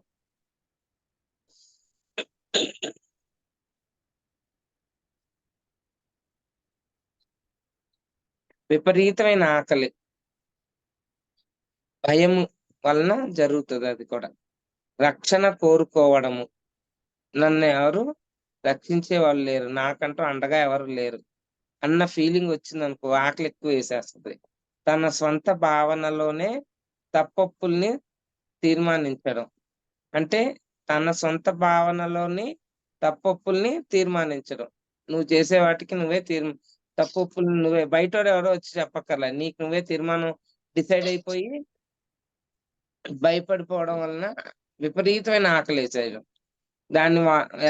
S1: విపరీతమైన ఆకలి, భయం వలన జరుగుతదది కూడా. రక్షణ కోరుకోవడము. నన్నెవరు రక్షించేవాళ్ళు లేరు. నాకంటూ అండగా ఎవరు లేరు అన్న ఫీలింగొచ్చిందనుకో ఆకలెక్కువేసేస్తది. తన స్వంత భావనలోనే తప్పొప్పుల్ని తీర్మానించడం. అంటే తన సొంత భావనలోని తప్పొప్పుల్ని తీర్మానించడం. నువ్వు చేసే వాటికి నువ్వే తప్పొప్పులు నువ్వే బయటోడెవరో వచ్చి చెప్పక్కర్లే. నీకు నువ్వే తీర్మానం డిసైడ్ అయిపోయి భయపడిపోవడం వలన విపరీతమైన ఆకలేసేయడం. దాన్ని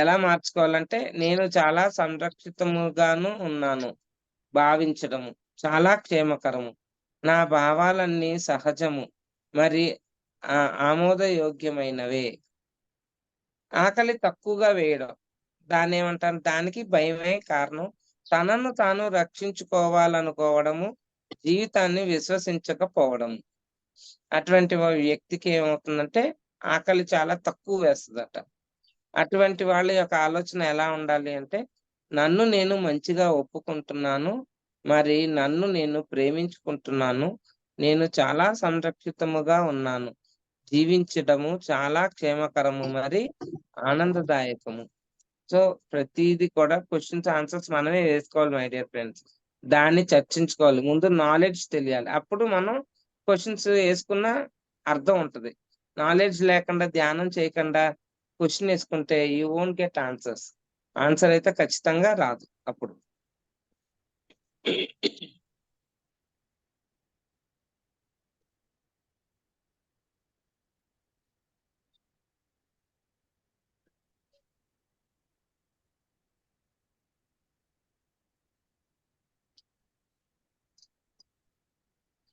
S1: ఎలా మార్చుకోవాలంటే, నేను చాలా సంరక్షితముగాను ఉన్నాను భావించడము. చాలా క్షేమకరము. నా భావాలన్నీ సహజము. మరి ఆమోదయోగ్యమైనవే. ఆకలి తక్కువగా వేయడం. దాన్నేమంటారు? దానికి భయమే కారణం. తనను తాను రక్షించుకోవాలనుకోవడము, జీవితాన్ని విశ్వసించకపోవడం. అటువంటి వ్యక్తికి ఏమవుతుందంటే, ఆకలి చాలా తక్కువ వేస్తదట. అటువంటి వాళ్ళ యొక్క ఆలోచన ఎలా ఉండాలి అంటే, నన్ను నేను మంచిగా ఒప్పుకుంటున్నాను. మరి నన్ను నేను ప్రేమించుకుంటున్నాను. నేను చాలా సంరక్షితముగా ఉన్నాను. జీవించడము చాలా క్షేమకరము మరి ఆనందదాయకము. సో, ప్రతీది కూడా క్వెషన్స్, ఆన్సర్స్ మనమే వేసుకోవాలి మై డియర్ ఫ్రెండ్స్. దాన్ని చర్చించుకోవాలి. ముందు నాలెడ్జ్ తెలియాలి. అప్పుడు మనం క్వెషన్స్ ఏసుకున్న అర్థం ఉంటది. నాలెడ్జ్ లేకుండా, ధ్యానం చేయకుండా క్వెషన్ ఏసుకుంటే you won't get answers. Answer అయితే ఖచ్చితంగా రాదు అప్పుడు.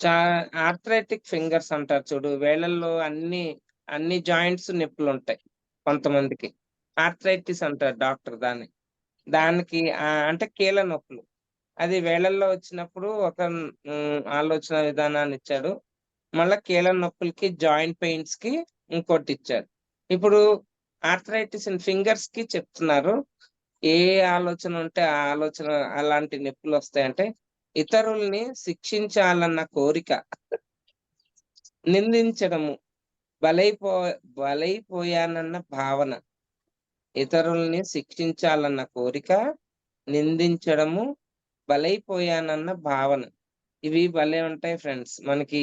S1: చా ఆర్థరైటిక్ ఫింగర్స్ అంటారు చూడు. వేళ్ళల్లో అన్ని జాయింట్స్ నొప్పులుంటాయి కొంతమందికి. ఆర్థరైటిస్ అంటారు డాక్టర్ దాన్ని. దానికి అంటే కీళ్ళ నొప్పులు. అది వేళల్లో వచ్చినప్పుడు ఒక ఆలోచన విధానాన్నిచ్చాడు. మళ్ళా కీళ్ళ నొప్పులకి, జాయింట్ పెయిన్స్‌కి ఇంకోటిచ్చారు. ఇప్పుడు ఆర్థరైటిస్ ఇన్ ఫింగర్స్‌కి చెప్తున్నారు. ఏ ఆలోచన ఉంటే ఆ ఆలోచన అలాంటి నొప్పులొస్తాయంటే, ఇతరుల్ని శిక్షించాలన్న కోరిక, నిందించడము, బలైపో బలైపోయానన్న భావన, ఇతరుల్ని శిక్షించాలన్న కోరిక, నిందించడము, బలైపోయానన్న భావన. ఇవి భలే ఉంటాయి ఫ్రెండ్స్. మనకి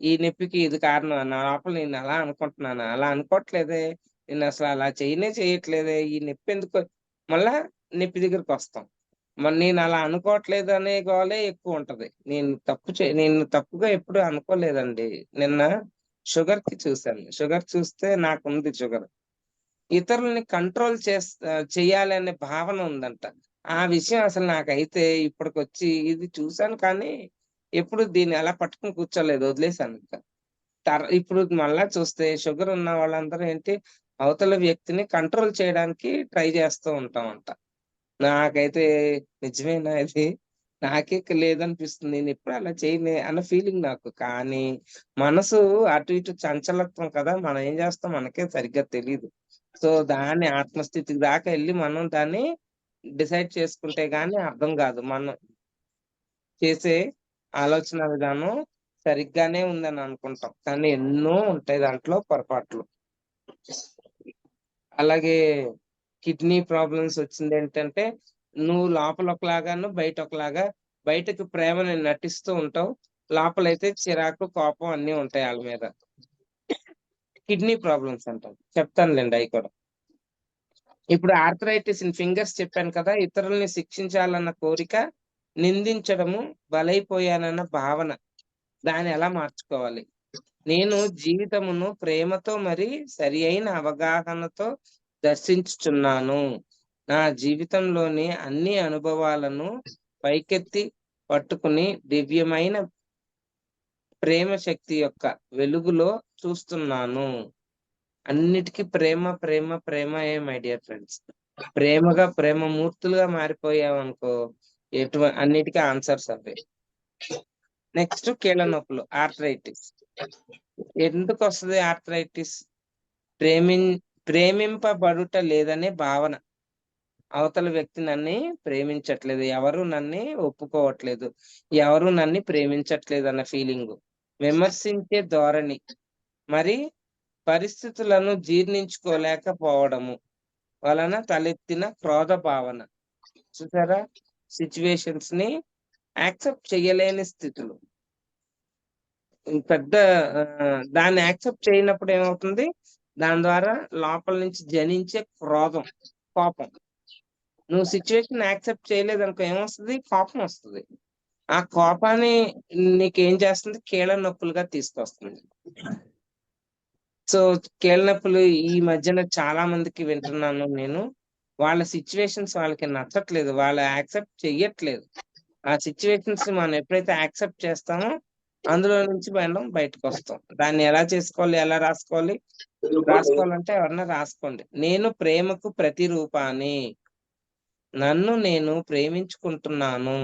S1: ఈ నొప్పికి ఇది కారణం. నా లోపల నేను అలా అనుకుంటున్నానా? అలా అనుకోవట్లేదే. నేనసలు అలా చేయనే చేయట్లేదే. ఈ నొప్పెందుకు మళ్ళా నొప్పి దగ్గరకొస్తాం. మరి నేనలా అనుకోవట్లేదు అనే గోలే ఎక్కువుంటది. నేను తప్పుగా ఎప్పుడు అనుకోలేదండి. నిన్న షుగర్‌కి చూసాను. షుగర్ చూస్తే నాకుంది షుగర్. ఇతరులని కంట్రోల్ చెయ్యాలనే భావన ఉందంట. ఆ విషయం అసలు నాకైతే ఇప్పటికొచ్చి ఇది చూసాను కానీ, ఎప్పుడు దీన్ని అలా పట్టుకొని కూర్చోలేదు. వదిలేసానింక. ఇప్పుడు మళ్ళా చూస్తే షుగర్ ఉన్న వాళ్ళందరూ ఏంటి, అవతల వ్యక్తిని కంట్రోల్ చేయడానికి ట్రై చేస్తూ ఉంటామంట. నాకైతే నిజమేనా ఇది? నాకే లేదనిపిస్తుంది. నేనెప్పుడు అలా చేయనే అన్న ఫీలింగ్ నాకు. కానీ మనసు అటు ఇటు చంచలత్వం కదా! మనం ఏం చేస్తాం మనకే సరిగ్గా తెలీదు. సో, దాని ఆత్మస్థితికి దాకా ఎళ్లి మనం దాన్ని డిసైడ్ చేసుకుంటే గాని అర్థం గాదు. మనం చేసే ఆలోచన విధానం సరిగ్గానే ఉందని అనుకుంటాం. కానీ ఎన్నో ఉంటాయి దాంట్లో పొరపాట్లు. అలాగే కిడ్నీ ప్రాబ్లమ్స్ వచ్చిందేంటంటే, నువ్వు లోపల ఒకలాగాను, బయట ఒకలాగా, బయటకు ప్రేమని నటిస్తూ ఉంటావు. లోపలైతే చిరాకు, కోపం అన్నీ ఉంటాయి ఆళ్ళ మీద. కిడ్నీ ప్రాబ్లమ్స్ అంటాం. చెప్తానులెండి అయి కూడా. ఇప్పుడు ఆర్థరైటిస్ ఇన్ ఫింగర్స్ చెప్పాను కదా! ఇతరుల్ని శిక్షించాలన్న కోరిక, నిందించడము, బలైపోయానన్న భావన. దాన్ని ఎలా మార్చుకోవాలి? నేను జీవితమును ప్రేమతో మరి సరియైన అవగాహనతో దర్శించుచున్నాను. నా జీవితంలోని అన్ని అనుభవాలను పైకెత్తి పట్టుకుని దివ్యమైన ప్రేమ శక్తి యొక్క వెలుగులో చూస్తున్నాను. అన్నిటికి ప్రేమ, ప్రేమ, ప్రేమయే మై డియర్ ఫ్రెండ్స్. ప్రేమగా ప్రేమమూర్తులుగా మారిపోయామనుకో, అన్నిటికి ఆన్సర్స్ అవే. నెక్స్ట్ కీళ్ళ నొప్పులు ఆర్థరైటిస్. ఎందుకొస్తది ఆర్థరైటిస్? ప్రేమిన్ ప్రేమింపబడుట లేదనే భావన. అవతల వ్యక్తి నన్ని ప్రేమించట్లేదు. ఎవరు నన్ని ఒప్పుకోవట్లేదు. ఎవరు నన్ను ప్రేమించట్లేదన్న ఫీలింగు. విమర్శించే ధోరణి. మరి పరిస్థితులను జీర్ణించుకోలేకపోవడము వలన తలెత్తిన క్రోధ భావన. చూసారా? సిట్యుయేషన్స్‌ని యాక్సెప్ట్ చేయలేని స్థితులు. పెద్ద దాన్ని యాక్సెప్ట్ చేయనప్పుడు ఏమవుతుంది? దాని ద్వారా లోపల నుంచి జనించే క్రోధం, కోపం. నువ్వు సిట్యుయేషన్ యాక్సెప్ట్ చేయలేదనుకో ఏమొస్తది? కోపమొస్తది. ఆ కోపాన్ని నీకేం చేస్తుంది? కీళ్ళ నొప్పులుగా తీసుకొస్తుంది. సో, కీళ్ళ నొప్పులు ఈ మధ్యన చాలా మందికి వింటున్నాను నేను. వాళ్ళ సిట్యుయేషన్స్ వాళ్ళకి నచ్చట్లేదు. వాళ్ళు యాక్సెప్ట్ చెయ్యట్లేదు. ఆ సిట్యుయేషన్స్ మనం ఎప్పుడైతే యాక్సెప్ట్ చేస్తామో, అందులో నుంచి మనం బయటకొస్తాం. దాన్ని ఎలా చేసుకోవాలి? ఎలా రాసుకోవాలి? రాసుకోవాలంటే ఎవరన్నా రాసుకోండి. నేను ప్రేమకు ప్రతిరూపాన్ని. నన్ను నేను ప్రేమించుకుంటున్నాను.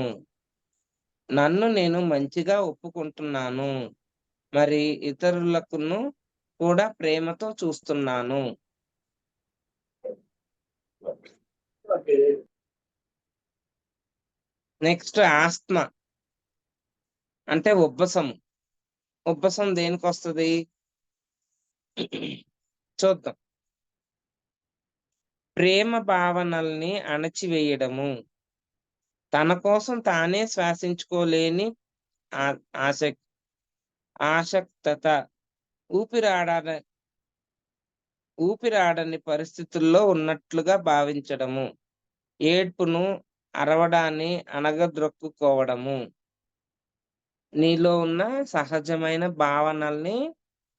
S1: నన్ను నేను మంచిగా ఒప్పుకుంటున్నాను. మరి ఇతరులకును కూడా ప్రేమతో చూస్తున్నాను. నెక్స్ట్ ఆస్త్మా అంటే ఉబ్బసం. ఉబ్బసం దేనికొస్తది? చూద్దాం. ప్రేమ భావనల్ని అణచివేయడము. తన కోసం తానే శ్వాసించుకోలేని ఆ ఆసక్ ఆసక్తత. ఊపిరాడని ఊపిరాడని పరిస్థితుల్లో ఉన్నట్లుగా భావించడము. ఏడ్పును, అరవడాన్ని అణగద్రొక్కుకోవడము. నీలో ఉన్న సహజమైన భావనల్ని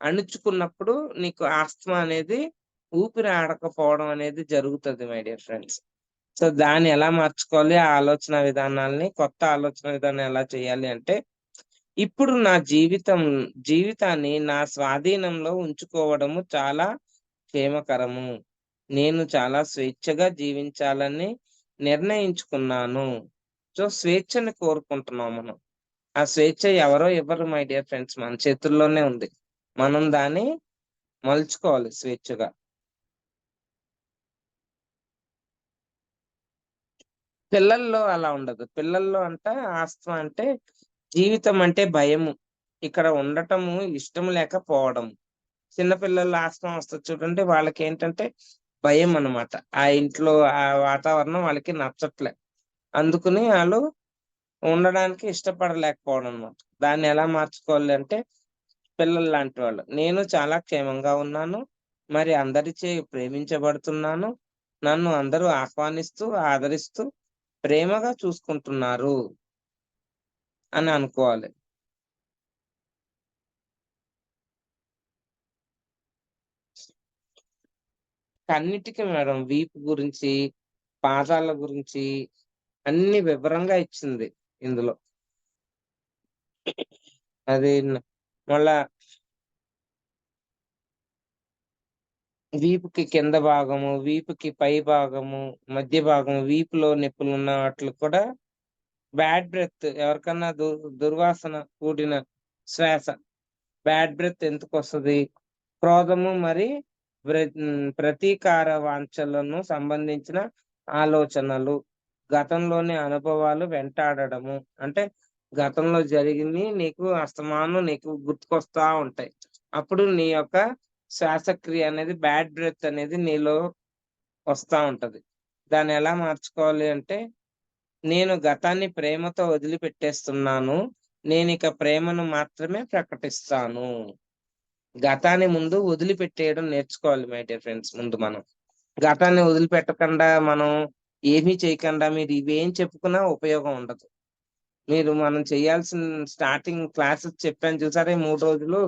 S1: అణుచుకున్నప్పుడు నీకు ఆస్తమా అనేది ఊపిరి ఆడకపోవడం అనేది జరుగుతది మై డియర్ ఫ్రెండ్స్. సో, దాన్ని ఎలా మార్చుకోవాలి? ఆ ఆలోచన విధానాల్ని కొత్త ఆలోచన విధానం ఎలా చేయాలి అంటే, ఇప్పుడు నా జీవితాన్ని నా స్వాధీనంలో ఉంచుకోవడము చాలా క్షేమకరము. నేను చాలా స్వేచ్ఛగా జీవించాలని నిర్ణయించుకున్నాను. సో, స్వేచ్ఛని కోరుకుంటున్నాం మనం. ఆ స్వేచ్ఛ ఎవరో ఇవ్వరు మై డియర్ ఫ్రెండ్స్. మన చేతుల్లోనే ఉంది. మనం దాన్ని మలుచుకోవాలి స్వేచ్ఛగా. పిల్లల్లో అలా ఉండదు. పిల్లల్లో ఆస్తమా అంటే జీవితం అంటే భయము. ఇక్కడ ఉండటము ఇష్టం లేకపోవడం. చిన్న పిల్లల్లో ఆస్తమా వస్తది చూడండి. వాళ్ళకేంటంటే భయం అన్నమాట. ఆ ఇంట్లో ఆ వాతావరణం వాళ్ళకి నచ్చట్లే. అందుకని ఆళ్ళు ఉండడానికి ఇష్టపడలేకపోవడం అన్నమాట. దాన్ని ఎలా మార్చుకోవాలి అంటే పిల్లల్లాంటి వాళ్ళు. నేను చాలా క్షేమంగా ఉన్నాను. మరి అందరిచే ప్రేమించబడుతున్నాను. నన్ను అందరూ ఆహ్వానిస్తూ, ఆదరిస్తూ, ప్రేమగా చూసుకుంటున్నారు అని అనుకోవాలి. అన్నిటికి మేడం వీపు గురించి, పాదాల గురించి అన్ని వివరంగా ఇచ్చింది ఇందులో. అది మళ్ళా వీపుకి కింద భాగము, వీపుకి పై భాగము, మధ్య భాగము, వీపులో నొప్పులు ఉన్న వాటికి కూడా బ్యాడ్ బ్రెత్ ఎవరికన్నా దుర్వాసన కూడిన శ్వాస, బ్యాడ్ బ్రెత్ ఎందుకొస్తది? క్రోధము మరి ప్రతీకార వాంఛలను సంబంధించిన ఆలోచనలు, గతంలోని అనుభవాలు వెంటాడడము. అంటే గతంలో జరిగింది నీకు గుర్తుకొస్తా ఉంటాయి. అప్పుడు నీ యొక్క శ్వాసక్రియ అనేది బ్యాడ్ బ్రెత్ అనేది నీలో వస్తా ఉంటది. దాన్ని ఎలా మార్చుకోవాలి అంటే, నేను గతాన్ని ప్రేమతో వదిలిపెట్టేస్తున్నాను. నేనిక ప్రేమను మాత్రమే ప్రకటిస్తాను. గతాన్ని ముందు వదిలిపెట్టేయడం నేర్చుకోవాలి మై డియర్ ఫ్రెండ్స్ ముందు మనం. గతాన్ని వదిలిపెట్టకుండా మనం ఏమీ చేయకుండా మీరు ఇవేం చెప్పుకున్నా ఉపయోగం ఉండదు. మనం చేయాల్సిన స్టార్టింగ్ క్లాసెస్ చెప్పాను చూసారా? ఈ 3 రోజులు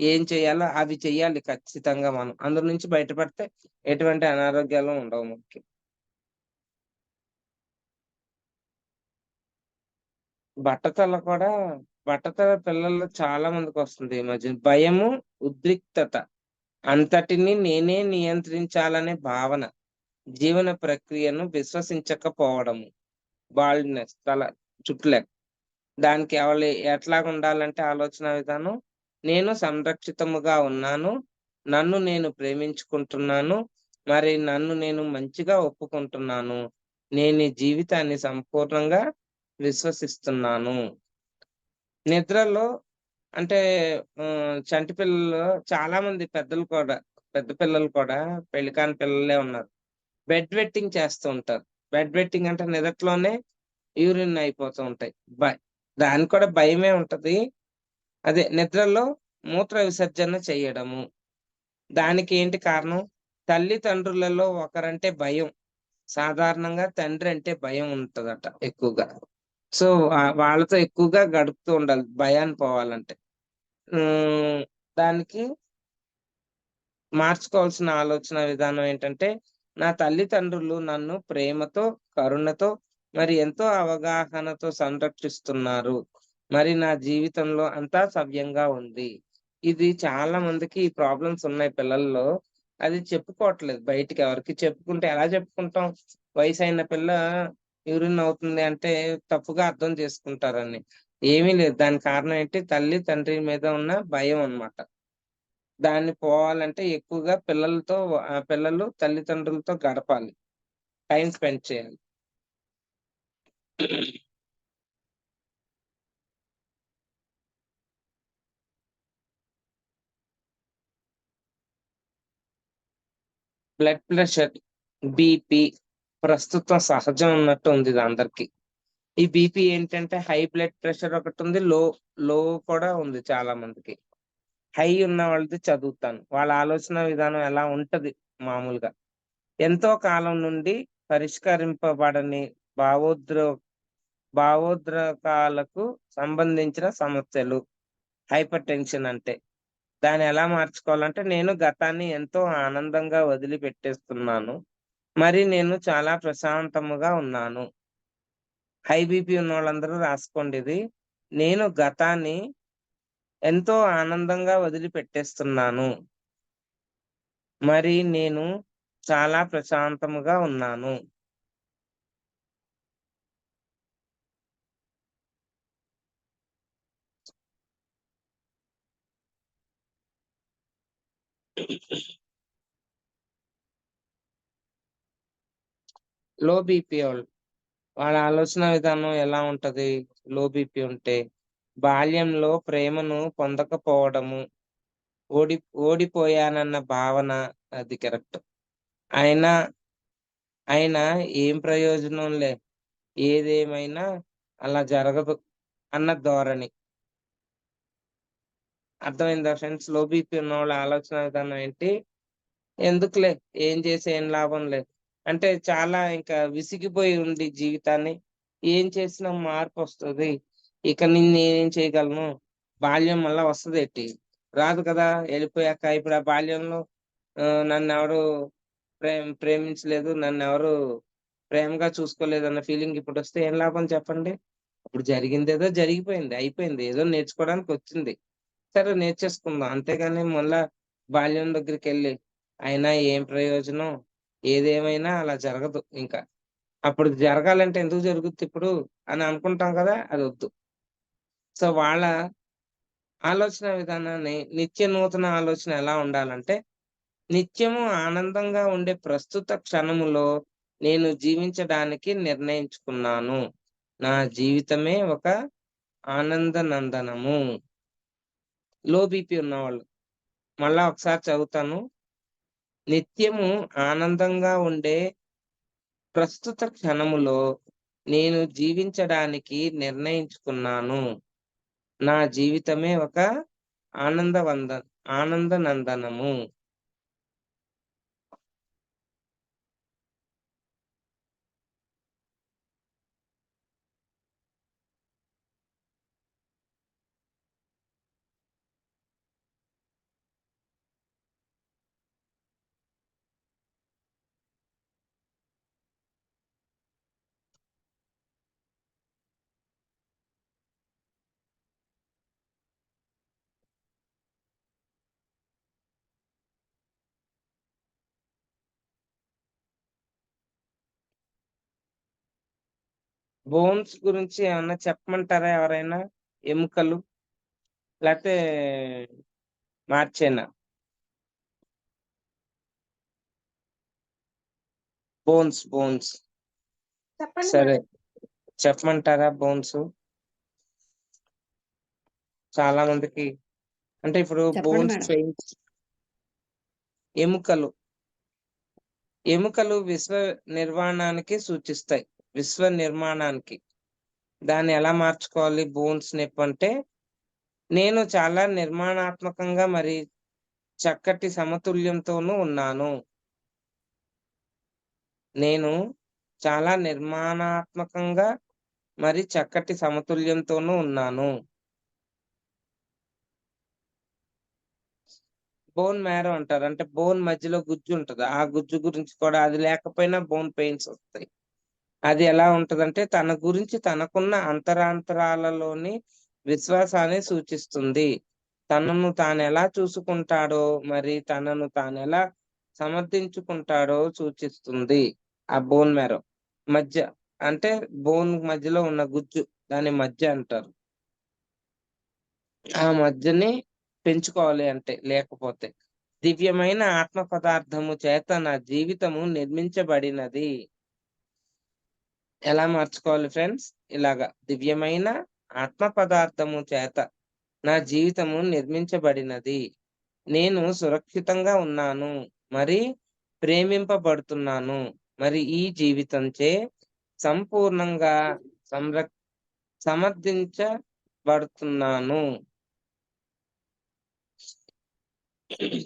S1: ఏం చేయాలో అవి చెయ్యాలి ఖచ్చితంగా మనం. అందులో నుంచి బయటపడితే ఎటువంటి అనారోగ్యాలు ఉండవు మనకి. బట్టతల కూడా బట్టతల పిల్లల్లో చాలా మందికొస్తుంది ఈ మధ్య. భయము, ఉద్రిక్తత అంతటిని నేనే నియంత్రించాలనే భావన, జీవన ప్రక్రియను విశ్వసించకపోవడము, బాల్డ్‌నెస్ తల చుట్టూ దానికి ఎట్లాగుండాలంటే ఆలోచన విధానం, నేను సంరక్షితముగా ఉన్నాను. నన్ను నేను ప్రేమించుకుంటున్నాను. మరి నన్ను నేను మంచిగా ఒప్పుకుంటున్నాను. నేను ఈ జీవితాన్ని సంపూర్ణంగా విశ్వసిస్తున్నాను. నిద్రలో అంటే చంటి పిల్లలు చాలా మంది పెద్ద పిల్లలు కూడా పెళ్లి కాని పిల్లలే ఉన్నారు. బెడ్ వెట్టింగ్ చేస్తూ ఉంటారు. బెడ్ వెట్టింగ్ అంటే నిదట్లోనే యూరిన్ అయిపోతూ ఉంటాయి. బ దానికి కూడా భయమే ఉంటది. అదే నిద్రలో మూత్ర విసర్జన చెయ్యడము. దానికి ఏంటి కారణం? తల్లిదండ్రులలో ఒకరంటే భయం. సాధారణంగా తండ్రి అంటే భయం ఉంటదట ఎక్కువగా. సో, వాళ్ళతో ఎక్కువగా గడుపుతూ ఉండాలి భయాన్ని పోవాలంటే. హ్మ్. దానికి మార్చుకోవాల్సిన ఆలోచన విధానం ఏంటంటే, నా తల్లిదండ్రులు నన్ను ప్రేమతో, కరుణతో మరి ఎంతో అవగాహనతో సంరక్షిస్తున్నారు. మరి నా జీవితంలో అంతా సవ్యంగా ఉంది. ఇది చాలా మందికి ఈ ప్రాబ్లమ్స్ ఉన్నాయి పిల్లల్లో. అది చెప్పుకోవట్లేదు బయటికి ఎవరికీ. చెప్పుకుంటే ఎలా చెప్పుకుంటాం? వయసైన పిల్ల యూరిన్ అవుతుంది అంటే తప్పుగా అర్థం చేసుకుంటారని. ఏమీ లేదు. దానికి కారణం ఏంటి? తల్లి, తండ్రి మీద ఉన్న భయం అన్నమాట. దాన్ని పోవాలంటే ఎక్కువగా పిల్లలు తల్లిదండ్రులతో గడపాలి. టైమ్ స్పెండ్ చేయాలి. బ్లడ్ ప్రెషర్, బీపీ ప్రస్తుతం సహజం ఉన్నట్టు ఉంది ఇది అందరికి. ఈ బీపీ ఏంటంటే హై బ్లడ్ ప్రెషర్ ఒకటుంది. లో కూడా ఉంది చాలా మందికి. హై ఉన్న వాళ్ళది చదువుతాను. వాళ్ళ ఆలోచన విధానం ఎలా ఉంటది మామూలుగా. ఎంతో కాలం నుండి పరిష్కరింపబడని భావోద్రో భావోద్రేకాలకు సంబంధించిన సమస్యలు. హైపర్ టెన్షన్ అంటే. దాన్ని ఎలా మార్చుకోవాలంటే, నేను గతాన్ని ఎంతో ఆనందంగా వదిలిపెట్టేస్తున్నాను. మరి నేను చాలా ప్రశాంతముగా ఉన్నాను. హై బీపీ ఉన్నోళ్ళందరూ రాసుకోండి ఇది. నేను గతాన్ని ఎంతో ఆనందంగా వదిలిపెట్టేస్తున్నాను. మరి నేను చాలా ప్రశాంతముగా ఉన్నాను. లో బీపీ వాళ్ళ ఆలోచన విధానం ఎలా ఉంటది? లో బీపీ ఉంటే, బాల్యంలో ప్రేమను పొందకపోవడము, ఓడి ఓడిపోయానన్న భావన అది కరెక్ట్. అయినా అయినా ఏం ప్రయోజనంలే, ఏదేమైనా అలా జరగదు అన్న ధోరణి. అర్థమైందా ఫ్రెండ్స్? లో బీపీ ఉన్నోళ్ళ ఆలోచన విధానం ఏంటి? ఎందుకులే ఏం చేసి ఏం లాభంలే. అంటే చాలా ఇంకా విసిగిపోయి ఉండి జీవితాన్ని ఏం చేసినా మార్పొస్తది. ఇక నేనేం చేయగలను? బాల్యం మళ్ళా వస్తదేటి? రాదు కదా! ఎళ్ళిపోయాక ఇప్పుడు ఆ బాల్యంలో నన్నెవరు ప్రేమించలేదు. నన్నెవరు ప్రేమగా చూసుకోలేదన్న ఫీలింగ్ ఇప్పుడొస్తే ఏం లాభం చెప్పండి? ఇప్పుడు జరిగిందేదో జరిగిపోయింది. అయిపోయింది. ఏదో నేర్చుకోవడానికొచ్చింది. సరే నేర్చేసుకుందాం. అంతేగాని మళ్ళా బాల్యం దగ్గరికెళ్ళి అయినా ఏం ప్రయోజనం? ఏదేమైనా అలా జరగదు ఇంకా. అప్పుడు జరగాలంటే ఎందుకు జరుగుద్ది ఇప్పుడు అని అనుకుంటాం కదా! అదొద్దు. సో, వాళ్ళ ఆలోచన విధానాన్ని నిత్య నూతన ఆలోచన ఎలా ఉండాలంటే, నిత్యము ఆనందంగా ఉండే ప్రస్తుత క్షణములో నేను జీవించడానికి నిర్ణయించుకున్నాను. నా జీవితమే ఒక ఆనందనందనము. లో బీపీ ఉన్నవాళ్ళు. మళ్ళా ఒకసారి చదువుతాను. నిత్యము ఆనందంగా ఉండే ప్రస్తుత క్షణములో నేను జీవించడానికి నిర్ణయించుకున్నాను. నా జీవితమే ఒక ఆనందవంద ఆనందనందనము. బోన్స్ గురించి ఏమన్నా చెప్పమంటారా ఎవరైనా? ఎముకలు లేతే మార్చేనా? బోన్స్.
S2: చెప్పండి
S1: సరే.
S2: మేడం.
S1: చెప్పమంటారా బోన్స్? చాలా మందికి అంటే ఇప్పుడు
S3: చెప్పండి
S1: బోన్స్
S3: మేడం.
S1: పెయిన్స్ ఎముకలు. ఎముకలు నిర్మాణానికి సూచిస్తాయి. విశ్వ నిర్మాణానికి. దాన్ని ఎలా మార్చుకోవాలి బోన్స్ నొప్పంటే, నేను చాలా నిర్మాణాత్మకంగా మరి చక్కటి సమతుల్యంతోనూ ఉన్నాను. నేను చాలా నిర్మాణాత్మకంగా మరి చక్కటి సమతుల్యంతోనూ ఉన్నాను. బోన్ మ్యారో అంటారు. అంటే బోన్ మధ్యలో గుజ్జు ఉంటది. ఆ గుజ్జు గురించి కూడా అది లేకపోయినా బోన్ పెయిన్స్ వస్తాయి. అది ఎలా ఉంటదంటే తన గురించి తనకున్న అంతరాంతరాలలోని విశ్వాసాన్ని సూచిస్తుంది. తనను తానెలా చూసుకుంటాడో, మరి తనను తానెలా సమర్థించుకుంటాడో సూచిస్తుంది. ఆ బోన్ మ్యారో. మజ్జ అంటే బోన్ మధ్యలో ఉన్న గుజ్జు. దాన్ని మజ్జ అంటారు. ఆ మజ్జని పెంచుకోవాలి అంటే లేకపోతే. దివ్యమైన ఆత్మ పదార్థము చేత నా జీవితము నిర్మించబడినది. ఎలా మార్చుకోవాలి ఫ్రెండ్స్? ఇలాగ దివ్యమైన ఆత్మ పదార్థము చేత నా జీవితము నిర్మించబడినది. నేను సురక్షితంగా ఉన్నాను. మరి ప్రేమింపబడుతున్నాను. మరి ఈ జీవితంచే సంపూర్ణంగా సమర్థించబడుతున్నాను.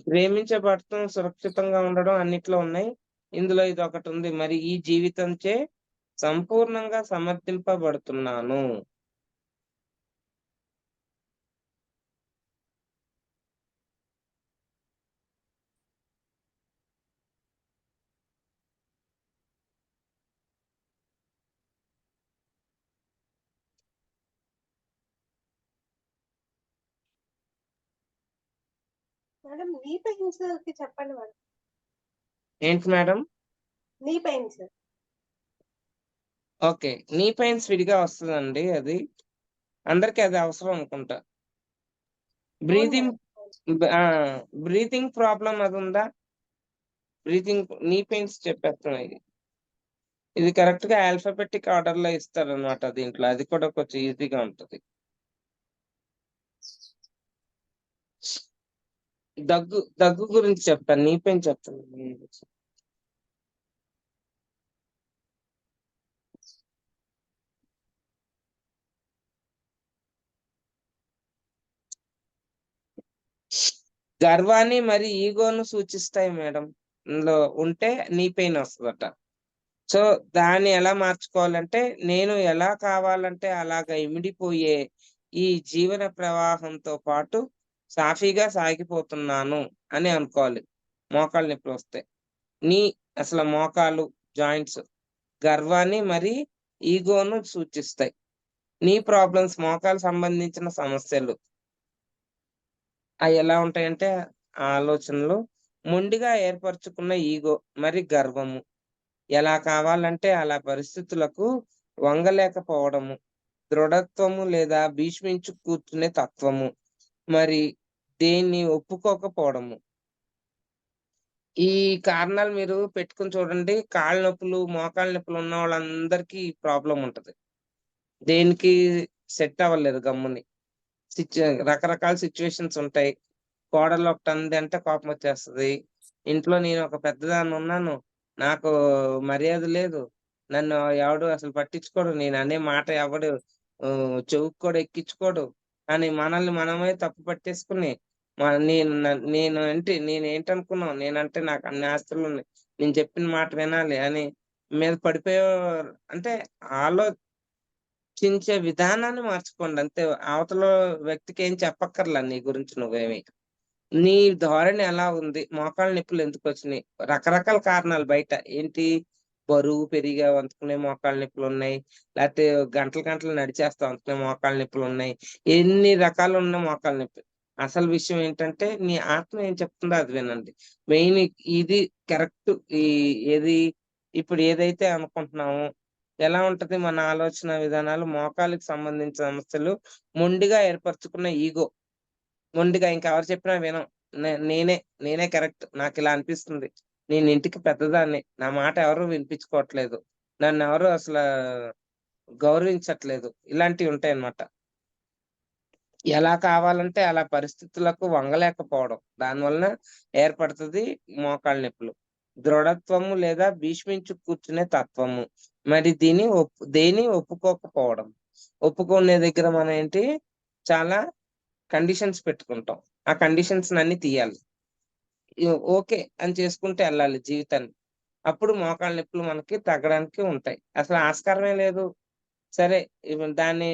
S1: ప్రేమించబడటం, సురక్షితంగా ఉండడం అన్నిట్లో ఉన్నాయి. ఇందులో ఇదొకటుంది. మరి ఈ జీవితంచే సంపూర్ణంగా సమర్థింపబడుతున్నాను.
S2: మేడం నీ పెయిన్స్ కి చెప్పండి మేడం.
S1: ఏంటి మేడం?
S2: నీ పెయిన్స్.
S1: ఓకే. నీ పెయిన్స్ విడిగా వస్తదండి అది. అందరికి అది అవసరం అనుకుంటా. బ్రీతింగ్ ఆ! బ్రీతింగ్ ప్రాబ్లమ్ అదుందా? నీ పెయిన్స్ చెప్పేస్తున్నా ఇది. ఇది కరెక్ట్‌గా ఆల్ఫాబెటిక్ ఆర్డర్‌లో ఇస్తారనమాట దీంట్లో. అది కూడా కొంచెం ఈజీగా ఉంటది. దగ్గు గురించి చెప్తాను. నీ పెయిన్ చెప్తాను. గర్వాన్ని మరి ఈగోను సూచిస్తాయి మేడం. ఇందులో ఉంటే నీ పెయిన్ వస్తదట. సో, దాన్ని ఎలా మార్చుకోవాలంటే, నేను ఎలా కావాలంటే అలాగా ఇమిడిపోయే ఈ జీవన ప్రవాహంతో పాటు సాఫీగా సాగిపోతున్నాను అని అనుకోవాలి. మోకాళ్ళు నొప్పులొస్తే. నీ అసలు మోకాలు, జాయింట్స్ గర్వాన్ని మరి ఈగోను సూచిస్తాయి. నీ ప్రాబ్లమ్స్ మోకాలు సంబంధించిన సమస్యలు. అయ్యెలా ఉంటాయంటే, ఆ ఆలోచనలు మొండిగా ఏర్పరచుకున్న ఈగో మరి గర్వము. ఎలా కావాలంటే అలా పరిస్థితులకు వంగలేకపోవడము. దృఢత్వము లేదా భీష్మించి కూర్చునే తత్వము. మరి దేన్ని ఒప్పుకోకపోవడము. ఈ కారణాలు మీరు పెట్టుకొని చూడండి. కాళ్ళ నొప్పులు, మోకాళ్ళ నొప్పులు ఉన్న వాళ్ళందరికీ ఈ ప్రాబ్లమ్ ఉంటది. దేనికి సెట్ అవ్వలేరు గమ్ముని. రకరకాల సిట్యుయేషన్స్ ఉంటాయి. కోడలు ఒకటి అందంటే కోపమొచ్చేస్తది. ఇంట్లో నేను ఒక పెద్దదాన్నున్నాను. నాకు మర్యాద లేదు. నన్ను ఎవడు అసలు పట్టించుకోడు. నేననే మాట ఎవడు చెవుకి కూడా ఎక్కించుకోడు అని మనల్ని మనమే తప్పు పట్టేసుకొని నేనేంటనుకున్నావు? నేనంటే నాకు అన్ని ఆస్తులున్నాయి. నేను చెప్పిన మాట వినాలి అని మీద పడిపోయే అంటే ఆలోచించే విధానాన్ని మార్చుకోండి అంతే. అవతల వ్యక్తికేం చెప్పక్కర్లా నీ గురించి నువ్వేమి. నీ ధోరణి ఎలా ఉంది? మోకాళ్ళ నొప్పులు ఎందుకొచ్చినియి? రకరకాల కారణాలు బయట. ఏంటి? బరువు పెరిగావు అందుకనే మోకాళ్ళ నొప్పులున్నాయి. లేతే గంటలు గంటలు నడిచేస్తావు అందుకనే మోకాళ్ళ నొప్పులున్నాయి. ఎన్ని రకాలున్న మోకాళ్ళ నొప్పి. అసలు విషయం ఏంటంటే నీ ఆత్మ ఏం చెప్తుందో అది వినండి. మెయిన్ ఇది కరెక్ట్. ఈ ఏది ఇప్పుడు ఏదైతే అనుకుంటున్నామో ఎలా ఉంటది మన ఆలోచన విధానాలు మోకాళ్ళకి సంబంధించిన సమస్యలు మొండిగా ఏర్పరచుకున్న ఈగో. మొండిగా ఇంకెవరు చెప్పినా వినం. నేనే కరెక్ట్. నాకిలా అనిపిస్తుంది. నేను ఇంటికి పెద్దదాన్ని. నా మాట ఎవరు వినిపించుకోవట్లేదు. నన్నెవరు అసలా గౌరవించట్లేదు. ఇలాంటివి ఉంటాయన్నమాట. ఎలా కావాలంటే అలా పరిస్థితులకు వంగలేకపోవడం. దానివలన ఏర్పడుతది మోకాళ్ళ నొప్పులు. దృఢత్వము లేదా భీష్మించి కూర్చునే తత్వము. మరి దేన్ని ఒప్పుకోకపోవడం. ఒప్పుకునే దగ్గర మనం ఏంటి చాలా కండిషన్స్ పెట్టుకుంటాం. ఆ కండిషన్స్‌నన్నీ తీయాలి. ఓకే అని చేసుకుంటూ ఎళ్ళాలి జీవితాన్ని. అప్పుడు మోకాళ్ళ నొప్పులు మనకి తగ్గడానికి ఉంటాయి. అసలు ఆస్కారమే లేదు. సరే దాన్ని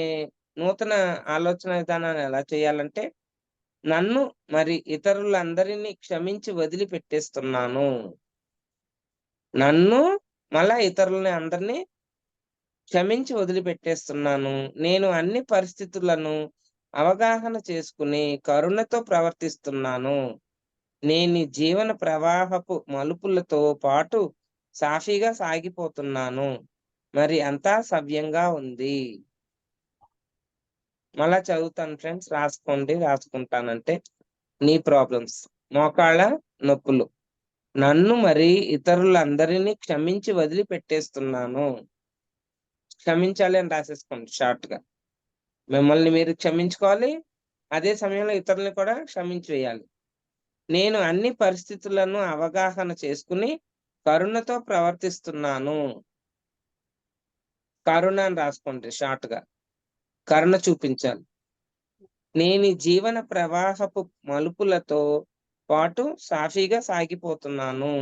S1: నూతన ఆలోచన విధానాన్ని ఎలా చేయాలంటే, నన్ను మరి ఇతరులందరిని క్షమించి వదిలిపెట్టేస్తున్నాను. నన్ను మళ్ళా ఇతరులని అందరిని క్షమించి వదిలిపెట్టేస్తున్నాను. నేను అన్ని పరిస్థితులను అవగాహన చేసుకుని కరుణతో ప్రవర్తిస్తున్నాను. నేనీ జీవన ప్రవాహపు మలుపులతో పాటు సాఫీగా సాగిపోతున్నాను. మరి అంతా సవ్యంగా ఉంది. మళ్ళా చదువుతాను ఫ్రెండ్స్. రాసుకోండి. రాసుకుంటానంటే నీ ప్రాబ్లమ్స్. మోకాళ్ళ నొప్పులు. నన్ను మరి ఇతరులందరిని క్షమించి వదిలిపెట్టేస్తున్నాను. క్షమించాలి అని రాసేసుకోండి షార్ట్‌గా. మిమ్మల్ని మీరు క్షమించుకోవాలి. అదే సమయంలో ఇతరులని కూడా క్షమించి వేయాలి. నేను అన్ని పరిస్థితులను అవగాహన చేసుకుని కరుణతో ప్రవర్తిస్తున్నాను. కరుణ అని రాసుకోండి షార్ట్‌గా. కరుణ చూపించాలి. నేనీ జీవన ప్రవాహపు మలుపులతో పాటు సాఫీగా సాగిపోతున్నాను.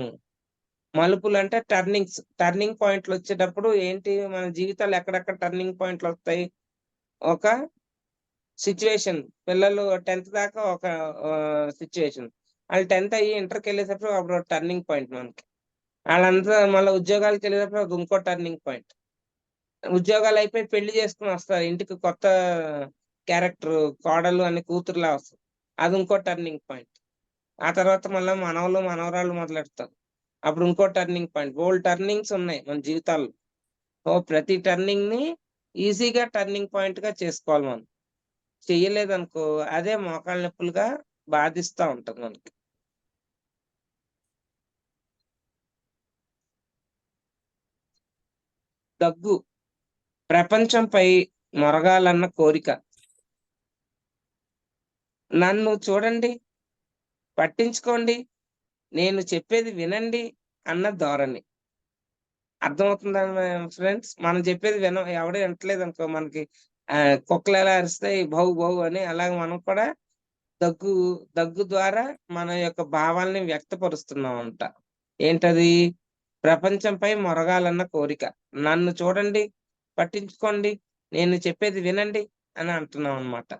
S1: మలుపులంటే టర్నింగ్స్. టర్నింగ్ పాయింట్‌లొచ్చేటప్పుడు ఏంటి మన జీవితాల్లో ఎక్కడెక్కడ టర్నింగ్ పాయింట్‌లొస్తాయి? ఒక సిట్యుయేషన్. పిల్లలు 10థ్ దాకా ఒక సిట్యుయేషన్. ఆళ్ళు 10థ్ అయ్యి ఇంటర్‌కెళ్ళేటప్పుడు అప్పుడు టర్నింగ్ పాయింట్ మనకి. ఆళ్ళంతా మళ్ళా ఉద్యోగాలకెళ్ళేటప్పుడు అది ఇంకో టర్నింగ్ పాయింట్. ఉద్యోగాలయిపోయి పెళ్లి చేసుకొనొస్తారు. ఇంటికి కొత్త క్యారెక్టర్ కోడలు అని కూతురులా వస్తది. అది ఇంకో టర్నింగ్ పాయింట్. ఆ తర్వాత మళ్ళా మనవలు, మనవరాళ్ళు మొదలెడతారు. అప్పుడు ఇంకో టర్నింగ్ పాయింట్. బోలెడు టర్నింగ్స్ ఉన్నాయి మన జీవితాల్లో. సో, ప్రతి టర్నింగ్‌ని ఈజీగా టర్నింగ్ పాయింట్‌గా చేసుకోవాలి మనం. చెయ్యలేదనుకో అదే మోకాళ్ళ నొప్పులుగా బాధిస్తా ఉంటది మనకి. దగ్గు. ప్రపంచంపై మొరగాలన్న కోరిక. నన్ను చూడండి, పట్టించుకోండి, నేను చెప్పేది వినండి అన్న ధోరణి. అర్థమవుతుందా ఫ్రెండ్స్? మనం చెప్పేది ఎవడు వింటలేదనుకో మనకి కుక్కలెలా అరుస్తాయి భౌ భౌ అని అలాగ మనం కూడా దగ్గు దగ్గు ద్వారా మన యొక్క భావాల్ని వ్యక్తపరుస్తున్నామంట. ఏంటది? ప్రపంచంపై మొరగాలన్న కోరిక. నన్ను చూడండి, పట్టించుకోండి, నేను చెప్పేది వినండి అని అంటున్నామనమాట.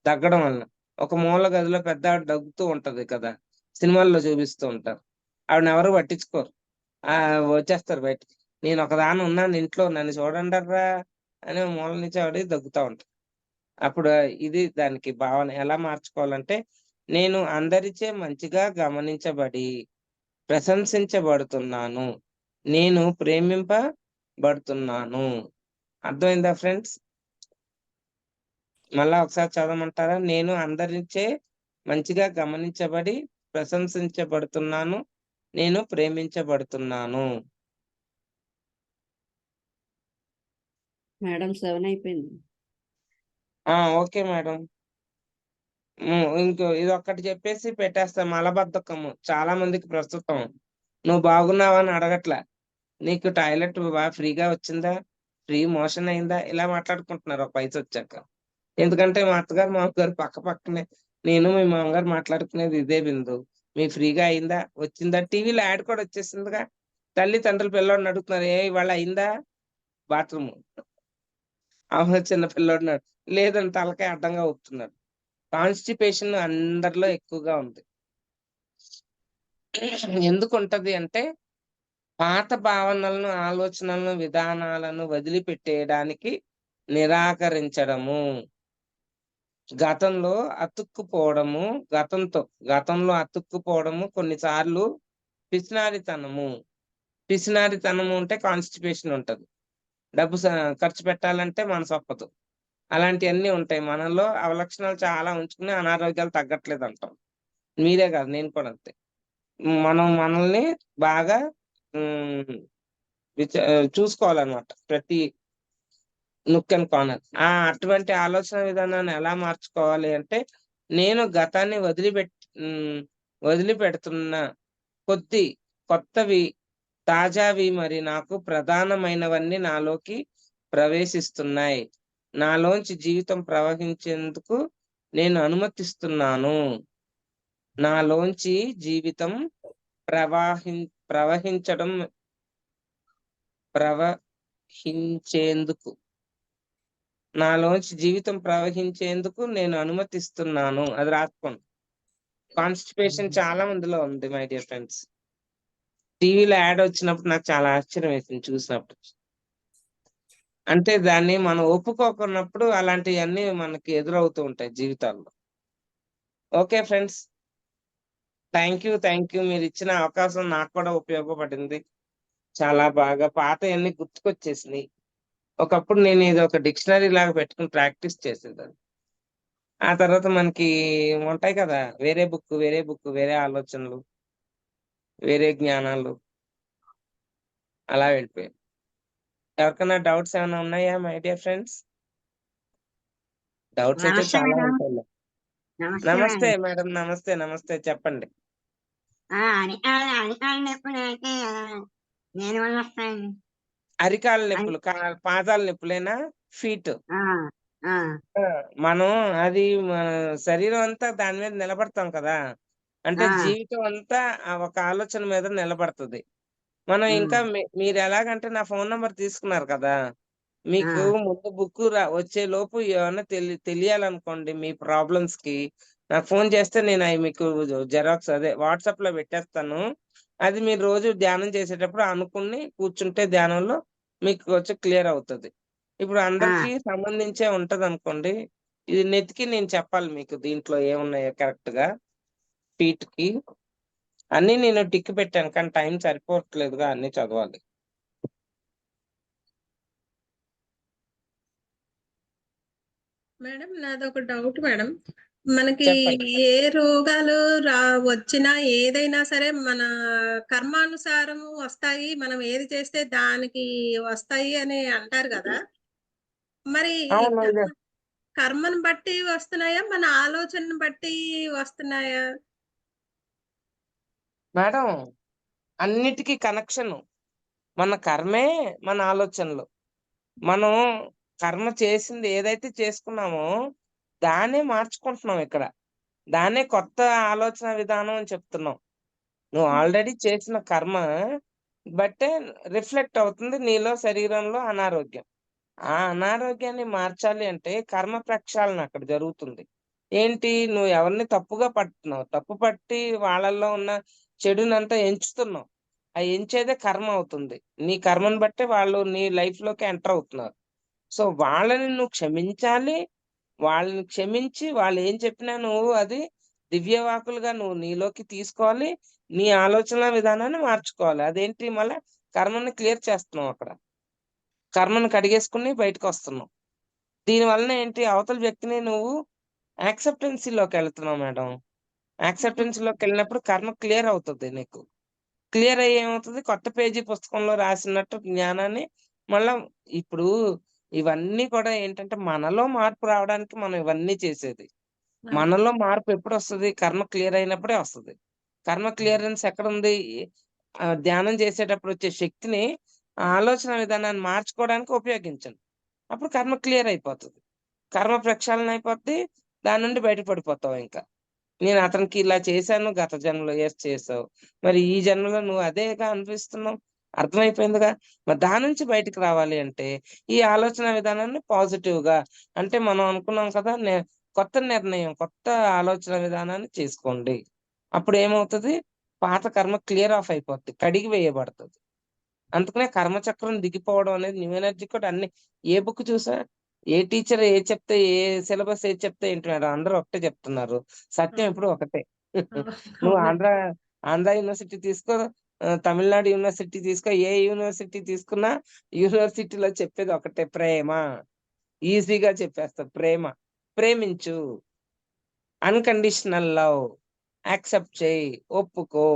S1: దగ్గడం వలన. ఒక మూల గదిలో పెద్దావిడ దగ్గుతూ ఉంటది కదా! సినిమాల్లో చూపిస్తూ ఉంటారు. ఆవిడనెవరు పట్టించుకోరు. వచ్చేస్తారు బయటికి. నేనొకదాన్ని ఉన్నాను ఇంట్లో నన్ను చూడండర్రా అని మూల నుంచి ఆవిడ దగ్గుతా ఉంటది. అప్పుడు ఇది దానికి భావన ఎలా మార్చుకోవాలంటే, నేను అందరిచే మంచిగా గమనించబడి ప్రశంసించబడుతున్నాను, నేను ప్రేమింపబడుతున్నాను. అర్థమైందా ఫ్రెండ్స్? మళ్ళా ఒకసారి చదవమంటారా? నేను అందరిచే మంచిగా గమనించబడి ప్రశంసించబడుతున్నాను, నేను ప్రేమించబడుతున్నాను.
S3: మేడం 7 అయిపోయింది.
S1: Okay madam. ఇంకో ఇదొక్కటి చెప్పేసి పెట్టేస్తా. మలబద్ధకము చాలా మందికి ప్రస్తుతం. నువ్వు బాగున్నావా అని అడగట్లా. నీకు టాయిలెట్ ఫ్రీగా వచ్చిందా? ఫ్రీ మోషన్ అయిందా? ఇలా మాట్లాడుకుంటున్నారు ఒక వయసొచ్చాక. ఎందుకంటే మా అత్తగారు, మామగారు పక్క పక్కనే. నేను మీ మామగారు మాట్లాడుకునేది ఇదే బిందు. మీకు ఫ్రీగా అయిందా? వచ్చిందా? టీవీలో యాడ్ కూడా వచ్చేసిందిగా. తల్లి తండ్రులు పిల్లోడిని అడుగుతున్నారు, ఇవాళ అయిందా బాత్రూమ్? అవును, చిన్న పిల్లోడిని లేదని తలకాయ అడ్డంగా ఊపుతున్నాడు. కాన్స్టిపేషన్ అందరిలో ఎక్కువగా ఉంది. ఎందుకుంటది అంటే పాత భావనలను, ఆలోచనలను, విధానాలను వదిలిపెట్టేయడానికి నిరాకరించడము. గతంలో అతుక్కుపోవడము, గతంలో అతుక్కుపోవడము కొన్నిసార్లు పిసినారితనము. పిసినారితనము ఉంటే కాన్స్టిపేషన్ ఉంటది. డబ్బు ఖర్చు పెట్టాలంటే మనసొప్పదు. అలాంటియన్నీ ఉంటాయి. మనలో అవలక్షణాలు చాలా ఉంచుకుని అనారోగ్యాలు తగ్గట్లేదంటాం. మీరే కాదు, నేను కూడా అంతే. మనం మనల్ని బాగా హ్మ్. చూసుకోవాలన్నమాట. ప్రతి నుక్ అండ్ కార్నర్. అటువంటి ఆలోచన విధానాన్ని ఎలా మార్చుకోవాలి అంటే, నేను గతాన్ని వదిలిపెడుతున్న కొద్దీ కొత్తవి, తాజావి మరి నాకు ప్రధానమైనవన్నీ నాలోకి ప్రవేశిస్తున్నాయి. నాలోంచి జీవితం ప్రవహించేందుకు నేను అనుమతిస్తున్నాను. నాలోంచి జీవితం ప్రవాహిం ప్రవహించడం ప్రవహించేందుకు నాలోంచి జీవితం ప్రవహించేందుకు నేను అనుమతిస్తున్నాను. అది రాసుకోండి. కాన్స్టిపేషన్ చాలా మందిలో ఉంది మై డియర్ ఫ్రెండ్స్. టీవీలో యాడ్ వచ్చినప్పుడు నాకు చాలా ఆశ్చర్యం వేసింది చూసినప్పుడు. అంటే దాన్ని మనం ఒప్పుకోకున్నప్పుడు అలాంటివన్నీ మనకి ఎదురవుతూ ఉంటాయి జీవితాల్లో. Okay friends. Thank you. మీరిచ్చిన అవకాశం నాకు కూడా ఉపయోగపడింది. చాలా బాగా పాతయన్నీ గుర్తుకొచ్చేసినాయి. ఒకప్పుడు నేను ఇది ఒక డిక్షనరీ లాగా పెట్టుకొని ప్రాక్టీస్ చేసేదాన్ని. ఆ తర్వాత మనకి ఉంటాయి కదా! వేరే బుక్, వేరే ఆలోచనలు, వేరే జ్ఞానాలు అలా వెళ్ళిపోయాయి. ఎవరికైనా డౌట్స్ ఏమైనా ఉన్నాయా మై డియర్ ఫ్రెండ్స్? డౌట్స్ అయితే
S3: నమస్తే
S1: చాలా
S3: మేడం.
S1: ఉంటాయిలే.
S3: నమస్తే
S1: నమస్తే
S3: మేడం.
S1: మేడం. నమస్తే. చెప్పండి.
S3: అరికాళ్ళ నొప్పులు అయితే దేని వల్ల వస్తాయండి?
S1: అరికాళ్ళ
S3: అది
S1: నొప్పులు, పాదాల నొప్పులేనా? ఫీట్.
S3: ఆ, ఆ,
S1: ఆ! మనం అది మన శరీరం అంతా దాని మీద నిలబడతాం కదా! అంటే
S3: ఆ,
S1: జీవితం అంతా ఒక ఆలోచన మీద నిలబడతది. మనం ఇంకా మీరెలాగంటే నా ఫోను నంబర్ తీసుకున్నారు కదా!
S3: ఆ,
S1: మీకు ముందు బుక్కు వచ్చేలోపు ఏమన్నా తెలియాలనుకోండి మీ ప్రాబ్లమ్స్‌కి నాకు ఫోను చేస్తే నేను అయి మీకు జెరాక్స్ అదే వాట్సాప్‌లో పెట్టేస్తాను. అది మీరు రోజు ధ్యానం చేసేటప్పుడు అనుకుని కూర్చుంటే ధ్యానంలో మీకు కొంచెం క్లియర్ అవుతది. ఇప్పుడు
S3: ఆ,
S1: అందరికీ సంబంధించే ఉంటదనుకోండి. ఇది నెతికి నేను చెప్పాలి మీకు దీంట్లో ఏమున్నాయో కరెక్ట్‌గా ఫీట్‌కి. అన్నీ నేను టిక్ పెట్టాను. కానీ టైం సరిపోవట్లేదుగా అన్నీ చదవాలి.
S4: మేడం నాదొక డౌట్ మేడం. మనకి
S1: చెప్పండి.
S4: ఏ రోగాలు వచ్చినా ఏదైనా సరే మన కర్మానుసారము వస్తాయి. మనం ఏది చేస్తే దానికి వస్తాయి అని అంటారు కదా! మరి ఈ
S1: అవును.
S4: కర్మను బట్టి వస్తున్నాయా? మన ఆలోచనను బట్టి వస్తున్నాయా?
S1: మేడం అన్నిటికి కనెక్షను. మన కర్మే మన ఆలోచనలు. మనం కర్మ చేసింది ఏదైతే చేసుకున్నామో దాన్నే మార్చుకుంటున్నాం ఇక్కడ. దాన్నే కొత్త ఆలోచన విధానం అని చెప్తున్నాం. నువ్వు ఆల్రెడీ చేసిన కర్మ బట్టే రిఫ్లెక్ట్ అవుతుంది నీలో శరీరంలో అనారోగ్యం. ఆ అనారోగ్యాన్ని మార్చాలి అంటే కర్మ ప్రక్షాళన అక్కడ జరుగుతుంది. ఏంటి? నువ్వు ఎవరిని తప్పుగా పడుతున్నావు. తప్పు పట్టి వాళ్ళల్లో ఉన్న చెడునంతా ఎంచుతున్నావు. ఆ ఎంచేదే కర్మ అవుతుంది. నీ కర్మను బట్టే వాళ్ళు నీ లైఫ్‌లోకి ఎంటర్ అవుతున్నారు. సో, వాళ్ళని నువ్వు క్షమించాలి. వాళ్ళని క్షమించి వాళ్ళేం చెప్పినా నువ్వు అది దివ్యవాకులుగా నువ్వు నీలోకి తీసుకోవాలి. నీ ఆలోచన విధానాన్ని మార్చుకోవాలి. అదేంటి మళ్ళా కర్మని క్లియర్ చేస్తున్నావు అక్కడ. కర్మను కడిగేసుకుని బయటకు వస్తున్నావు. దీని వలన ఏంటి అవతల వ్యక్తిని నువ్వు యాక్సెప్టెన్సీలోకి వెళ్తున్నావు మేడం. యాక్సెప్టెన్సీలోకి వెళ్ళినప్పుడు కర్మ క్లియర్ అవుతుంది నీకు. క్లియర్ అయ్యి ఏమవుతుంది కొత్త పేజీ పుస్తకంలో రాసినట్టు జ్ఞానాన్ని మళ్ళా ఇప్పుడు ఇవన్నీ కూడా ఏంటంటే మనలో మార్పు రావడానికి మనం ఇవన్నీ చేసేది. మనలో మార్పు ఎప్పుడు వస్తుంది? కర్మ క్లియర్ అయినప్పుడే వస్తుంది. కర్మ క్లియరెన్స్ ఎక్కడ ఉంది? ధ్యానం చేసేటప్పుడు వచ్చే శక్తిని ఆలోచన విధానాన్ని మార్చుకోవడానికి ఉపయోగించండి. అప్పుడు కర్మ క్లియర్ అయిపోతుంది. కర్మ ప్రక్షాళన అయిపోద్ది. దాని నుండి బయటపడిపోతావు ఇంకా. నేను అతనికి ఇలా చేశాను గత జన్మలో. ఎస్ చేసావు. మరి ఈ జన్మలో నువ్వు అదేగా అనిపిస్తున్నావు. అర్థమైపోయిందిగా. మరి దాని నుంచి బయటకు రావాలి అంటే ఈ ఆలోచన విధానాన్ని పాజిటివ్ గా అంటే మనం అనుకున్నాం కదా కొత్త నిర్ణయం, కొత్త ఆలోచన విధానాన్ని చేసుకోండి. అప్పుడు ఏమవుతుంది? పాత కర్మ క్లియర్ ఆఫ్ అయిపోద్ది. కడిగి వేయబడుతుంది. అందుకనే కర్మచక్రం దిగిపోవడం అనేది న్యూ ఎనర్జీ కూడా అన్ని ఏ బుక్ చూసా ఏ టీచర్ ఏ చెప్తే ఏ సిలబస్ ఏది చెప్తే ఏంటి మేడం అందరూ ఒకటే చెప్తున్నారు. సత్యం ఎప్పుడు ఒకటే. నువ్వు ఆంధ్ర యూనివర్సిటీ తీసుకో, తమిళనాడు యూనివర్సిటీ తీసుకో, ఏ యూనివర్సిటీ తీసుకున్నా యూనివర్సిటీలో చెప్పేది ఒకటే, ప్రేమ. ఈజీగా చెప్పేస్తా. ప్రేమించు, అన్కండిషనల్ లవ్, యాక్సెప్ట్ చేయి, ఒప్పుకో.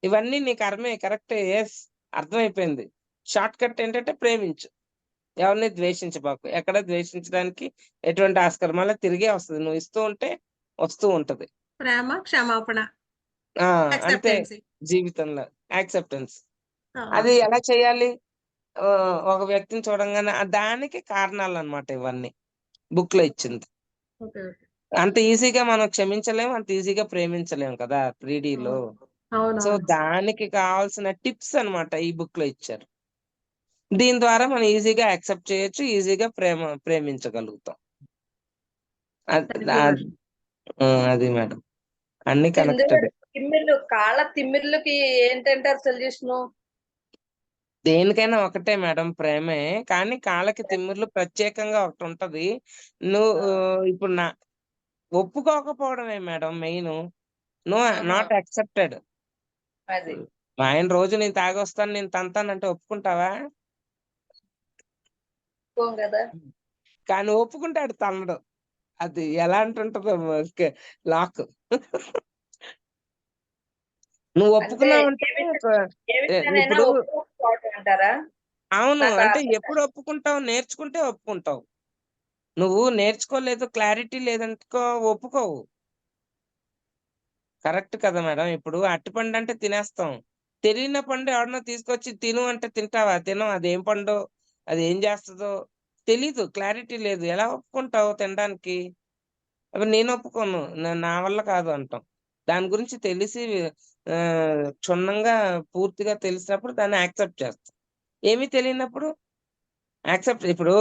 S1: ఇవన్నీ నీ కర్మే. కరెక్టే. ఎస్, అర్థమైపోయింది. షార్ట్ కట్ ఏంటంటే ప్రేమించు, ఎవరిని ద్వేషించబాకు. ఎక్కడ ద్వేషించడానికి ఎటువంటి ఆస్కారం మళ్ళీ తిరిగే వస్తుంది. నువ్వు ఇస్తూ ఉంటే వస్తూ ఉంటది.
S4: ప్రేమ, క్షమాపణ,
S1: అంతే
S4: యాక్సెప్టెన్సీ.
S1: జీవితంలో యాక్సెప్టెన్స్. అది ఎలా చేయాలి? ఒక వ్యక్తిని చూడంగానే దానికి కారణాలు అన్నమాట ఇవన్నీ బుక్ లో ఇచ్చింది. అంత ఈజీగా మనం క్షమించలేము, అంత ఈజీగా ప్రేమించలేము కదా 3Dలో. సో దానికి కావాల్సిన టిప్స్ అన్నమాట ఈ బుక్ లో ఇచ్చారు. దీని ద్వారా మనం ఈజీగా యాక్సెప్ట్ చేయొచ్చు, ఈజీగా ప్రేమించగలుగుతాం. అది మేడం, అన్ని కనెక్టెడ్.
S2: కాళ్ళ తిమ్మిర్లకి ఏంటంటారు సొల్యూషన్?
S1: దేనికైనా ఒకటే మేడం, ప్రేమే. కానీ కాళ్ళకి తిమ్మిర్లు ప్రత్యేకంగా ఒకటి ఉంటది. నువ్వు ఇప్పుడు ఒప్పుకోకపోవడమే మేడం మెయిన్. Not accepted. ఆయన రోజు నేను తాగొస్తాను, నేను తంతానంటే ఒప్పుకుంటావా?
S2: కదా.
S1: కానీ ఒప్పుకుంటాడు తనడు. అది ఎలా అంటుంటదో లాక్. నువ్వు ఒప్పుకున్నావంటే ఇప్పుడు అవును అంటే ఎప్పుడు ఒప్పుకుంటావు? నేర్చుకుంటే ఒప్పుకుంటావు. నువ్వు నేర్చుకోలేదు, క్లారిటీ లేదనుకో ఒప్పుకోవు. కరెక్ట్ కదా మేడం. ఇప్పుడు అరటిపండు అంటే తినేస్తాం. తెలియని పండు ఎవడన్నా తీసుకొచ్చి తిను అంటే తింటావా? తినం. అదేం పండు, అది ఏం చేస్తుందో తెలీదు, క్లారిటీ లేదు. ఎలా ఒప్పుకుంటావు తినడానికి? అవి నేను ఒప్పుకోను, నా వల్ల కాదు అంటాం. దాని గురించి తెలిసి క్షుణ్ణంగా పూర్తిగా తెలిసినప్పుడు దాన్ని యాక్సెప్ట్ చేస్తాం. ఏమీ తెలియనప్పుడు యాక్సెప్ట్. ఇప్పుడు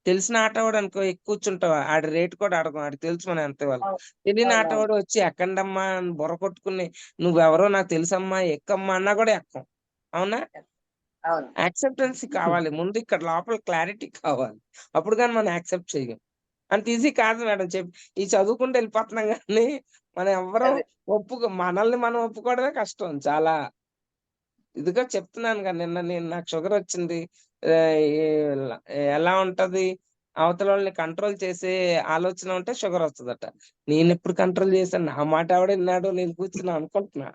S1: తెలిసిన ఆటవాడు అనుకో కూర్చుంటావా, ఆడి రేటు కూడా అడగం, ఆడికి తెలుసు మనం ఎంత ఇవ్వాలి. తెలియని ఆటవాడు వచ్చి ఎక్కండమ్మా అని బుర్ర కొట్టుకుని నువ్వెవరో నాకు తెలుసమ్మా ఎక్కమ్మా అన్నా కూడా ఎక్కం. అవునా? యాక్సెప్టెన్సీ కావాలి ముందు. ఇక్కడ లోపల క్లారిటీ కావాలి. అప్పుడు కానీ మనం యాక్సెప్ట్ చేయం. అంత ఈజీ కాదు మేడం. ఈ చదువుకుంటూ వెళ్ళిపోతున్నాం కానీ మనం ఎవ్వరం మనల్ని మనం ఒప్పుకోవడమే కష్టం చాలా. ఇదిగో చెప్తున్నాను కదా, నేను నాకు షుగర్ వచ్చింది. ఎలా ఉంటది? అవతల వాళ్ళని కంట్రోల్ చేసే ఆలోచన ఉంటే షుగర్ వస్తుందట. నేను ఎప్పుడు కంట్రోల్ చేశాను? నా మాట ఎవడ విన్నాడు? నేను కూర్చున్నా అనుకుంటున్నా.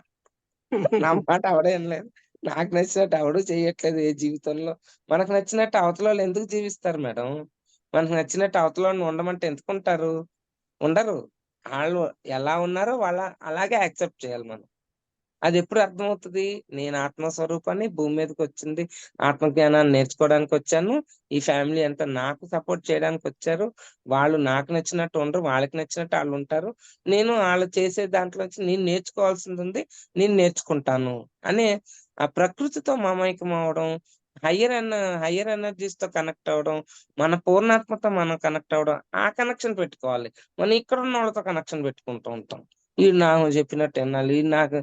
S1: నా మాట ఎవడే వినలేదు. నాకు నచ్చినట్టు ఎవడు చేయట్లేదు ఏ జీవితంలో. మనకు నచ్చినట్టు అవతల వాళ్ళు ఎందుకు జీవిస్తారు మేడం? మనకు నచ్చినట్టు అవతల వాళ్ళని ఉండమంటే ఎందుకుంటారు? ఉండరు. వాళ్ళు ఎలా ఉన్నారో అలాగే యాక్సెప్ట్ చేయాలి మనం. అది ఎప్పుడు అర్థమవుతుంది? నేను ఆత్మస్వరూపాన్ని, భూమి మీదకి వచ్చింది ఆత్మజ్ఞానాన్ని నేర్చుకోవడానికి వచ్చాను. ఈ ఫ్యామిలీ అంతా నాకు సపోర్ట్ చేయడానికి వచ్చారు. వాళ్ళు నాకు నచ్చినట్టు ఉండరు, వాళ్ళకి నచ్చినట్టు వాళ్ళు ఉంటారు. నేను వాళ్ళు చేసే దాంట్లో నుంచి నేను నేర్చుకోవాల్సింది ఉంది, నేను నేర్చుకుంటాను అని ఆ ప్రకృతితో మమైకం అవడం, హయ్యర్ ఎనర్జీస్ తో కనెక్ట్ అవ్వడం, మన పూర్ణాత్మతో మనం కనెక్ట్ అవ్వడం. ఆ కనెక్షన్ పెట్టుకోవాలి. మనం ఇక్కడ ఉన్న వాళ్ళతో కనెక్షన్ పెట్టుకుంటూ ఉంటాం. వీడు నాకు చెప్పినట్టు వినాలి, నాకు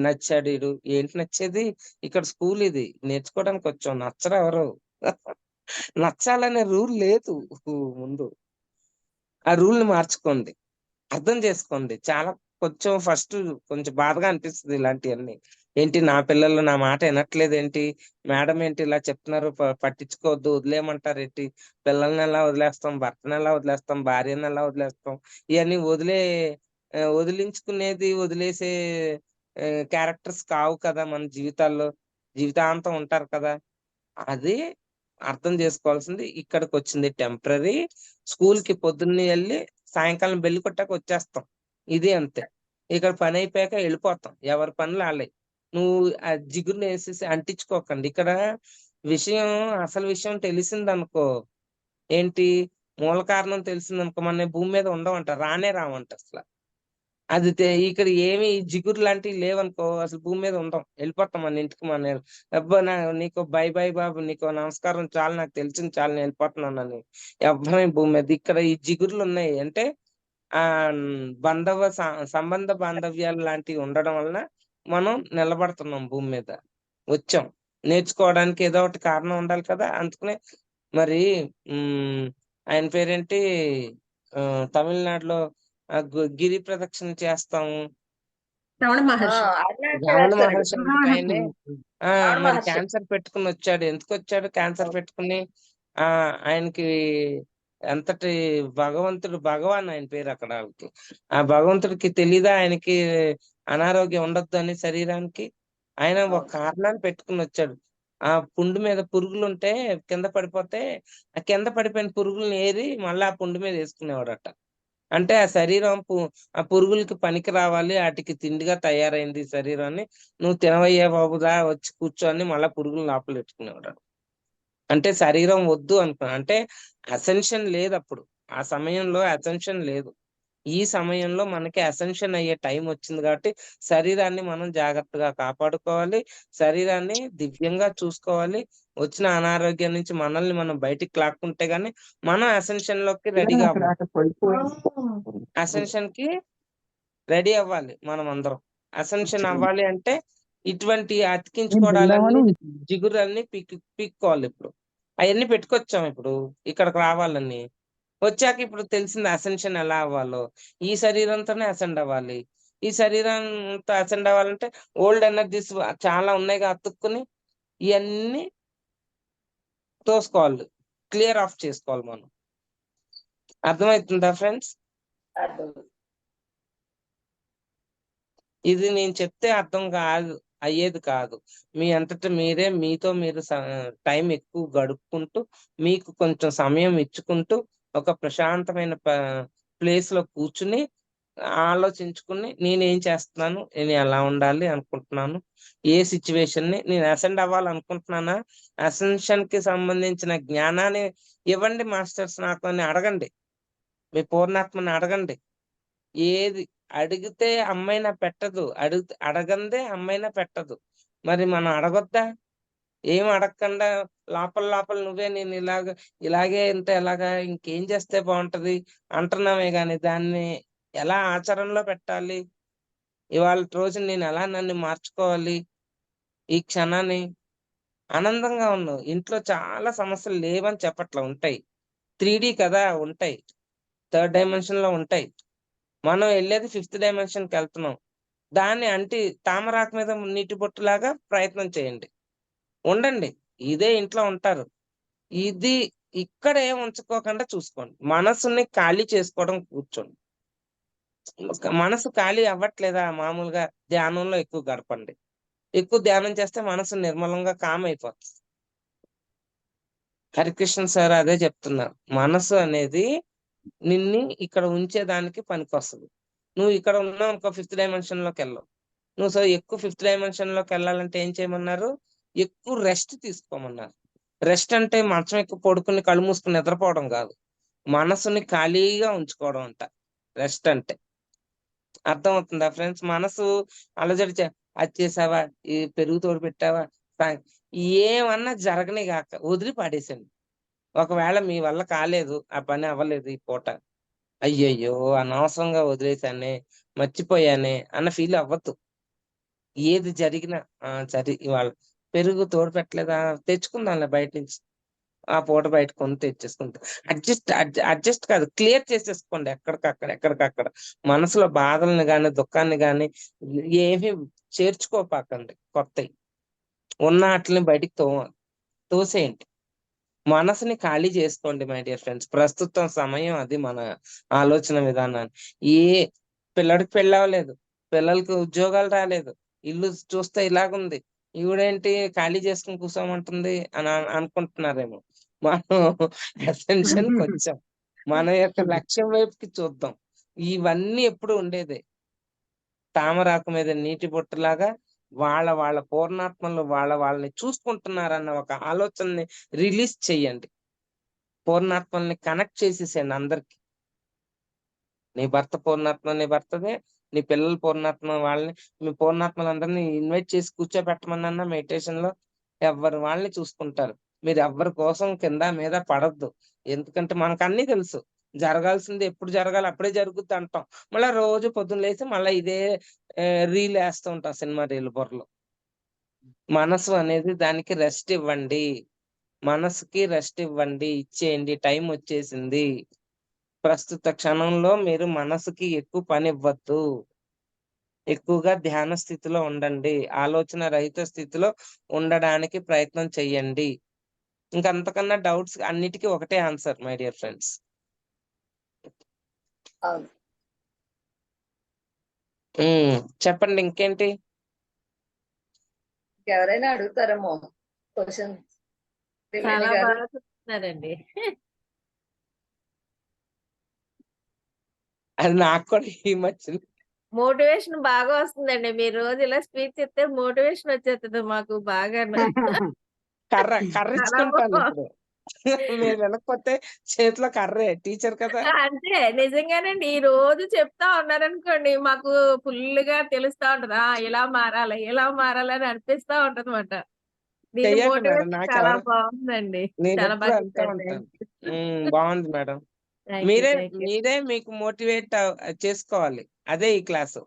S1: నచ్చాడు వీడు. ఏంటి నచ్చేది? ఇక్కడ స్కూల్ ఇది, నేర్చుకోవడానికి వచ్చాం. నచ్చరు ఎవరు. నచ్చాలనే రూల్ లేదు ముందు. ఆ రూల్ ని మార్చుకోండి, అర్థం చేసుకోండి. చాలా కొంచెం ఫస్ట్ కొంచెం బాధగా అనిపిస్తుంది ఇలాంటివన్నీ. ఏంటి నా పిల్లలు నా మాట వినట్లేదు ఏంటి, మేడం ఏంటి ఇలా చెప్తున్నారు, పట్టించుకోవద్దు వదిలేయమంటారు ఏంటి, పిల్లల్ని ఎలా వదిలేస్తాం, భర్తను ఎలా వదిలేస్తాం, భార్యను ఎలా వదిలేస్తాం, ఇవన్నీ వదిలించుకునేది వదిలేసే క్యారెక్టర్స్ కావు కదా మన జీవితాల్లో, జీవితాంతం ఉంటారు కదా. అది అర్థం చేసుకోవాల్సింది. ఇక్కడికి వచ్చింది టెంపరరీ. స్కూల్ కి పొద్దున్నే వెళ్ళి సాయంకాలం బెల్లి కొట్టాక వచ్చేస్తాం. ఇది అంతే. ఇక్కడ పని అయిపోయాక వెళ్ళిపోతాం. ఎవరి పనులు వాళ్ళయి. నువ్వు ఆ జిగురుని వేసేసి అంటించుకోకండి. ఇక్కడ విషయం, అసలు విషయం తెలిసిందనుకో, ఏంటి మూల కారణం తెలిసిందనుకో, మన భూమి మీద ఉండవంట, రానే రావంట అసలు. అది ఇక్కడ ఏమి జిగురు లాంటివి లేవనుకో, అసలు భూమి మీద ఉండం, వెళ్ళిపోతాం మన ఇంటికి. అబ్బా నీకు బై బై బాబు, నీకు నమస్కారం చాలు, నాకు తెలిసింది చాలు, నేను వెళ్ళిపోతున్నానని ఎవ్వరం ఈ భూమి మీద. ఇక్కడ ఈ జిగురులు ఉన్నాయి అంటే ఆ సంబంధ బాంధవ్యాలు లాంటివి ఉండడం వలన మనం నిలబడుతున్నాం భూమి మీద, వచ్చాం. నేర్చుకోవడానికి ఏదో ఒకటి కారణం ఉండాలి కదా. అందుకనే మరి ఆయన పేరేంటి, తమిళనాడులో గిరి ప్రదక్షిణ చేస్తాము.
S4: రమణ
S2: ఆ,
S4: మహర్షి.
S1: రమణ
S2: అరుణాచలేశ్వరుడు.
S1: మహర్షి ఆయనే
S2: రమణ
S1: మరి
S2: మహర్షి.
S1: క్యాన్సర్ పెట్టుకుని వచ్చాడు. ఎందుకు వచ్చాడు క్యాన్సర్ పెట్టుకుని? ఆయనకి ఎంతటి భగవంతుడు, భగవాన్ ఆయన పేరు అక్కడ వాళ్ళకి. ఆ భగవంతుడికి తెలీదా ఆయనకి అనారోగ్యం ఉండొద్దు అని శరీరానికి? ఆయన ఒక కారణాన్ని పెట్టుకుని వచ్చాడు. ఆ పుండు మీద పురుగులు ఉంటే కింద పడిపోతే, ఆ కింద పడిపోయిన పురుగులను ఏరి మళ్ళీ ఆ పుండు మీద వేసుకునేవాడట. అంటే ఆ శరీరం ఆ పురుగులకి పనికి రావాలి, వాటికి తిండిగా తయారైంది ఈ శరీరాన్ని, నువ్వు తినవయ్యా బాబుదా వచ్చి కూర్చొని మళ్ళా పురుగులు లోపల పెట్టుకునేవాడు. అంటే శరీరం వద్దు అనుకున్నా. అంటే అసెన్షన్ లేదు అప్పుడు. ఆ సమయంలో అసెన్షన్ లేదు. ఈ సమయంలో మనకి అసెన్షన్ అయ్యే టైం వచ్చింది కాబట్టి శరీరాన్ని మనం జాగ్రత్తగా కాపాడుకోవాలి. శరీరాన్ని దివ్యంగా చూసుకోవాలి. వచ్చిన అనారోగ్యం నుంచి మనల్ని మనం బయటికి లాక్కుంటే గానీ మనం అసెన్షన్ లోకి రెడీగా అవ్వాలి. అసెన్షన్ కి రెడీ అవ్వాలి మనం అందరం. అసెన్షన్ అవ్వాలి అంటే ఇటువంటి అతికించుకోవడాలన్నీ, జిగురన్నీ పీక్కోవాలి. ఇప్పుడు అవన్నీ పెట్టుకొచ్చాం. ఇప్పుడు ఇక్కడికి రావాలని వచ్చాక ఇప్పుడు తెలిసింది అసెన్షన్ ఎలా అవ్వాలో. ఈ శరీరంతోనే అసెండ్ అవ్వాలి. ఈ శరీరంతో అసెండ్ అవ్వాలంటే ఓల్డ్ ఎనర్జీస్ చాలా ఉన్నాయిగా అతుక్కుని, ఇవన్నీ తోసుకోవాలి, క్లియర్ ఆఫ్ చేసుకోవాలి మనం. అర్థమవుతుందా ఫ్రెండ్స్?
S2: అర్థం.
S1: ఇది నేను చెప్తే అర్థం అయ్యేది కాదు. మీ అంతటా మీరే మీతో మీరు టైం ఎక్కువ గడుపుకుంటూ, మీకు కొంచెం సమయం ఇచ్చుకుంటూ, ఒక ప్రశాంతమైన ప్లేస్ లో కూర్చుని ఆలోచించుకుని, నేనేం చేస్తున్నాను, నేను ఎలా ఉండాలి అనుకుంటున్నాను, ఏ సిచ్యువేషన్ ని నేను అసెండ్ అవ్వాలనుకుంటున్నానా, అసెన్షన్ కి సంబంధించిన జ్ఞానాన్ని ఇవ్వండి మాస్టర్స్ నాకు అని అడగండి. మీ పూర్ణాత్మని అడగండి. ఏది అడిగితే అమ్మైనా పెట్టదు, అడగందే అమ్మైనా పెట్టదు. మరి మనం అడగొద్దా? ఏం అడగకుండా లోపల లోపల నువ్వే నేను ఇలాగే ఉంటే ఎలాగా, ఇంకేం చేస్తే బాగుంటది అంటున్నామే గాని దాన్ని ఎలా ఆచరణలో పెట్టాలి, ఇవాళ రోజు నేను ఎలా నన్ను మార్చుకోవాలి, ఈ క్షణాన్ని ఆనందంగా ఉన్నావు. ఇంట్లో చాలా సమస్యలు లేవని చెప్పట్లా, ఉంటాయి. 3D కదా, ఉంటాయి. 3rd డైమెన్షన్ లో ఉంటాయి. మనం వెళ్ళేది 5th డైమెన్షన్ కి వెళ్తున్నాం. దాన్ని తామరాకు మీద నీటి బొట్టులాగా ప్రయత్నం చేయండి. ఉండండి. ఇదే ఇంట్లో ఉంటారు. ఇది ఇక్కడ ఏం ఉంచుకోకుండా చూసుకోండి. మనసుని ఖాళీ చేసుకోవడం కూర్చోండి. మనసు ఖాళీ అవ్వట్లేదా? మామూలుగా ధ్యానంలో ఎక్కువ గడపండి. ఎక్కువ ధ్యానం చేస్తే మనసు నిర్మలంగా కామ్ అయిపోతుంది. హరికృష్ణ సార్ అదే చెప్తున్నారు. మనసు అనేది నిన్ని ఇక్కడ ఉంచేదానికి పనికొస్తుంది. నువ్వు ఇక్కడ ఉన్నావు అనుకో, 5th డైమెన్షన్ లోకి వెళ్ళవు. నువ్వు ఎక్కువ 5th డైమెన్షన్ లోకి వెళ్ళాలంటే ఏం చేయమన్నారు? ఎక్కువ రెస్ట్ తీసుకోమన్నారు. రెస్ట్ అంటే మంచం ఎక్కువ పడుకుని కళ్ళు మూసుకుని నిద్రపోవడం కాదు, మనసుని ఖాళీగా ఉంచుకోవడం అంట రెస్ట్ అంటే. అర్థమవుతుందా ఫ్రెండ్స్? మనసు అలజడి అది చేసావా, ఈ పెరుగు తోడు పెట్టావా, ఏమన్నా జరగని గాక వదిలి పాడేసండి. ఒకవేళ మీ వల్ల కాలేదు, ఆ పని అవ్వలేదు ఈ పూట, అయ్యయ్యో అనవసరంగా వదిలేశానే, మర్చిపోయానే అన్న ఫీల్ అవ్వద్దు. ఏది జరిగినా ఇవాళ పెరుగు తోడు పెట్టలేదా, తెచ్చుకుందాంలే బయట నుంచి, ఆ పూట బయట కొని తెచ్చేసుకుంటాం. అడ్జస్ట్ కాదు, క్లియర్ చేసేసుకోండి ఎక్కడికక్కడ. మనసులో బాధల్ని గాని దుఃఖాన్ని గాని ఏమీ చేర్చుకోపాకండి కొత్తవి. ఉన్న వాటిని బయటికి తోసేయండి. మనసుని ఖాళీ చేసుకోండి మై డియర్ ఫ్రెండ్స్. ప్రస్తుతం సమయం అది మన ఆలోచన విధానాన్ని. ఏ పిల్లడికి పెళ్ళి అవ్వలేదు, పిల్లలకి ఉద్యోగాలు రాలేదు, ఇల్లు చూస్తే ఇలాగుంది, ఈవిడేంటి ఖాళీ చేసుకుని కూర్చోమంటుంది అని అనుకుంటున్నారేమో. మనం అసెన్షన్కి వచ్చాం, మన యొక్క లక్ష్యం వైపుకి చూద్దాం. ఇవన్నీ ఎప్పుడు ఉండేదే. తామరాకు మీద నీటి బొట్టులాగా వాళ్ళ పూర్ణాత్మలు వాళ్ళని చూసుకుంటున్నారన్న ఒక ఆలోచనని రిలీజ్ చెయ్యండి. పూర్ణాత్మల్ని కనెక్ట్ చేసేసేయండి అందరికి. నీ భర్త పూర్ణాత్మ నీ భర్తదే, నీ పిల్లల పూర్ణాత్మ వాళ్ళని, మీ పూర్ణాత్మలందరినీ ఇన్వైట్ చేసి కూర్చోబెట్టమన్నా మెడిటేషన్ లో ఎవరి వాళ్ళని చూసుకుంటారు. మీరు ఎవరి కోసం కింద మీద పడద్దు. ఎందుకంటే మనకు అన్ని తెలుసు, జరగాల్సింది ఎప్పుడు జరగాలి అప్పుడే జరుగుద్ది అంటాం. మళ్ళీ రోజు పొద్దున్న లేసి మళ్ళీ ఇదే రీల్ వేస్తూ ఉంటాం, సినిమా రీల్ బుర్రలో. మనసు అనేది దానికి రెస్ట్ ఇవ్వండి, మనసుకి రెస్ట్ ఇవ్వండి, ఇచ్చేయండి. టైం వచ్చేసింది. ప్రస్తుత క్షణంలో మీరు మనసుకి ఎక్కువ పని ఇవ్వద్దు. ఎక్కువగా ధ్యాన స్థితిలో ఉండండి, ఆలోచన రహిత స్థితిలో ఉండడానికి ప్రయత్నం చెయ్యండి. ఇంకంతకన్నా డౌట్స్ అన్నిటికీ ఒకటే ఆన్సర్ మై డియర్ ఫ్రెండ్స్.
S2: అవును.
S1: చెప్పండి ఇంకేంటి.
S2: ఎవరైనా అడుగుతారేమో క్వశ్చన్?
S5: చాలా బాగా చెప్తున్నారండి.
S1: అది నాకు కూడా ఈ మధ్య
S5: మోటివేషన్ బాగా వస్తుందండి. మీరు రోజు ఇలా స్పీచ్ ఇస్తే మోటివేషన్ వచ్చేస్తుంది మాకు బాగా.
S1: కర్ర
S5: చాలా
S1: ఇచ్చుకుంటాను ఇప్పుడు. మీరు వినకపోతే చేతిలో కర్రే, టీచర్ కదా.
S5: అంటే నిజంగానండి, ఈ రోజు చెప్తా ఉన్నారనుకోండి మాకు ఫుల్ గా తెలుస్తా ఉంటది. ఇలా మారాలి అని అనిపిస్తా ఉంటది మాట. దీని
S1: చెయ్యండి మేడం,
S5: మోటివేషన్ చాలా బాగుందండి.
S1: నేను
S5: చాలా
S1: ఎప్పుడు
S5: బాగా
S1: అంటూ
S5: చెప్పారు.
S1: ఉంటాను. బాగుంది మేడం.
S5: Thank you.
S1: మీరే మీకు మోటివేట్ చేసుకోవాలి. అదే ఈ క్లాసు.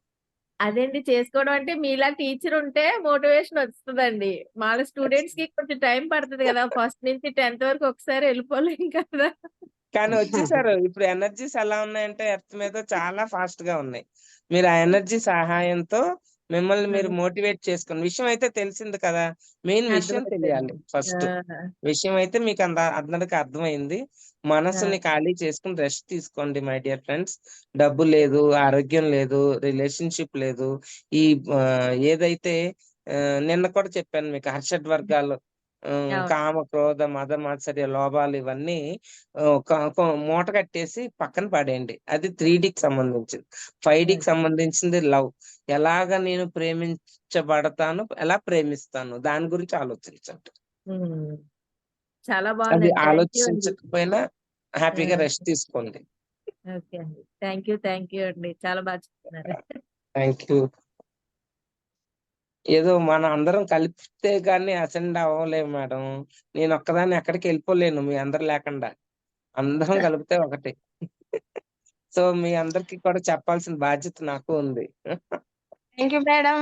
S5: అదేండి, చేసుకోవడం అంటే మీలా టీచర్ ఉంటే మోటివేషన్ వస్తుందండి. వాళ్ళ స్టూడెంట్స్ కి కొంచెం టైం పడుతుంది కదా, ఫస్ట్ నుంచి 10th వరకు ఒకసారి వెళ్ళిపోలేం కదా.
S1: కానీ వచ్చేసారు. ఇప్పుడు ఎనర్జీస్ ఎలా ఉన్నాయంటే ఎర్త్ మీద చాలా ఫాస్ట్ గా ఉన్నాయి. మీరు ఆ ఎనర్జీ సహాయంతో మిమ్మల్ని మీరు మోటివేట్ చేసుకుని విషయం అయితే తెలిసింది కదా. మెయిన్ విషయం తెలియాలి ఫస్ట్. విషయం అయితే మీకు అందరికి అర్థమైంది. మనసుని ఖాళీ చేసుకుని రెస్ట్ తీసుకోండి మై డియర్ ఫ్రెండ్స్. డబ్బు లేదు, ఆరోగ్యం లేదు, రిలేషన్షిప్ లేదు. ఈ ఏదైతే నిన్న కూడా చెప్పాను మీకు, హర్షడ్ వర్గాలు, కామ క్రోధ మద మాత్సర్య లోభాలు, ఇవన్నీ మూట కట్టేసి పక్కన పడేయండి. అది 3Dకి సంబంధించింది. 5Dకి సంబంధించింది లవ్. ఎలాగ నేను ప్రేమించబడతాను, ఎలా ప్రేమిస్తాను, దాని గురించి ఆలోచించండి.
S5: చాలా
S1: అది
S5: బాగుంది.
S1: ఆలోచించకపోయినా హ్యాపీగా రెస్ట్ తీసుకోండి.
S5: ఓకే అండి, థ్యాంక్ యూ అండి, చాలా బాగా చెప్తున్నారు.
S1: Thank you. ఏదో మన అందరం కలిపితే గానీ అసెండ్ అవ్వలేము మేడం. నేను ఒక్కదాన్ని ఎక్కడికి వెళ్ళిపోలేను మీ అందరు లేకుండా. అందరం కలిపితే ఒకటి. సో మీ అందరికి కూడా చెప్పాల్సిన బాధ్యత నాకు ఉంది.
S3: Thank you madam.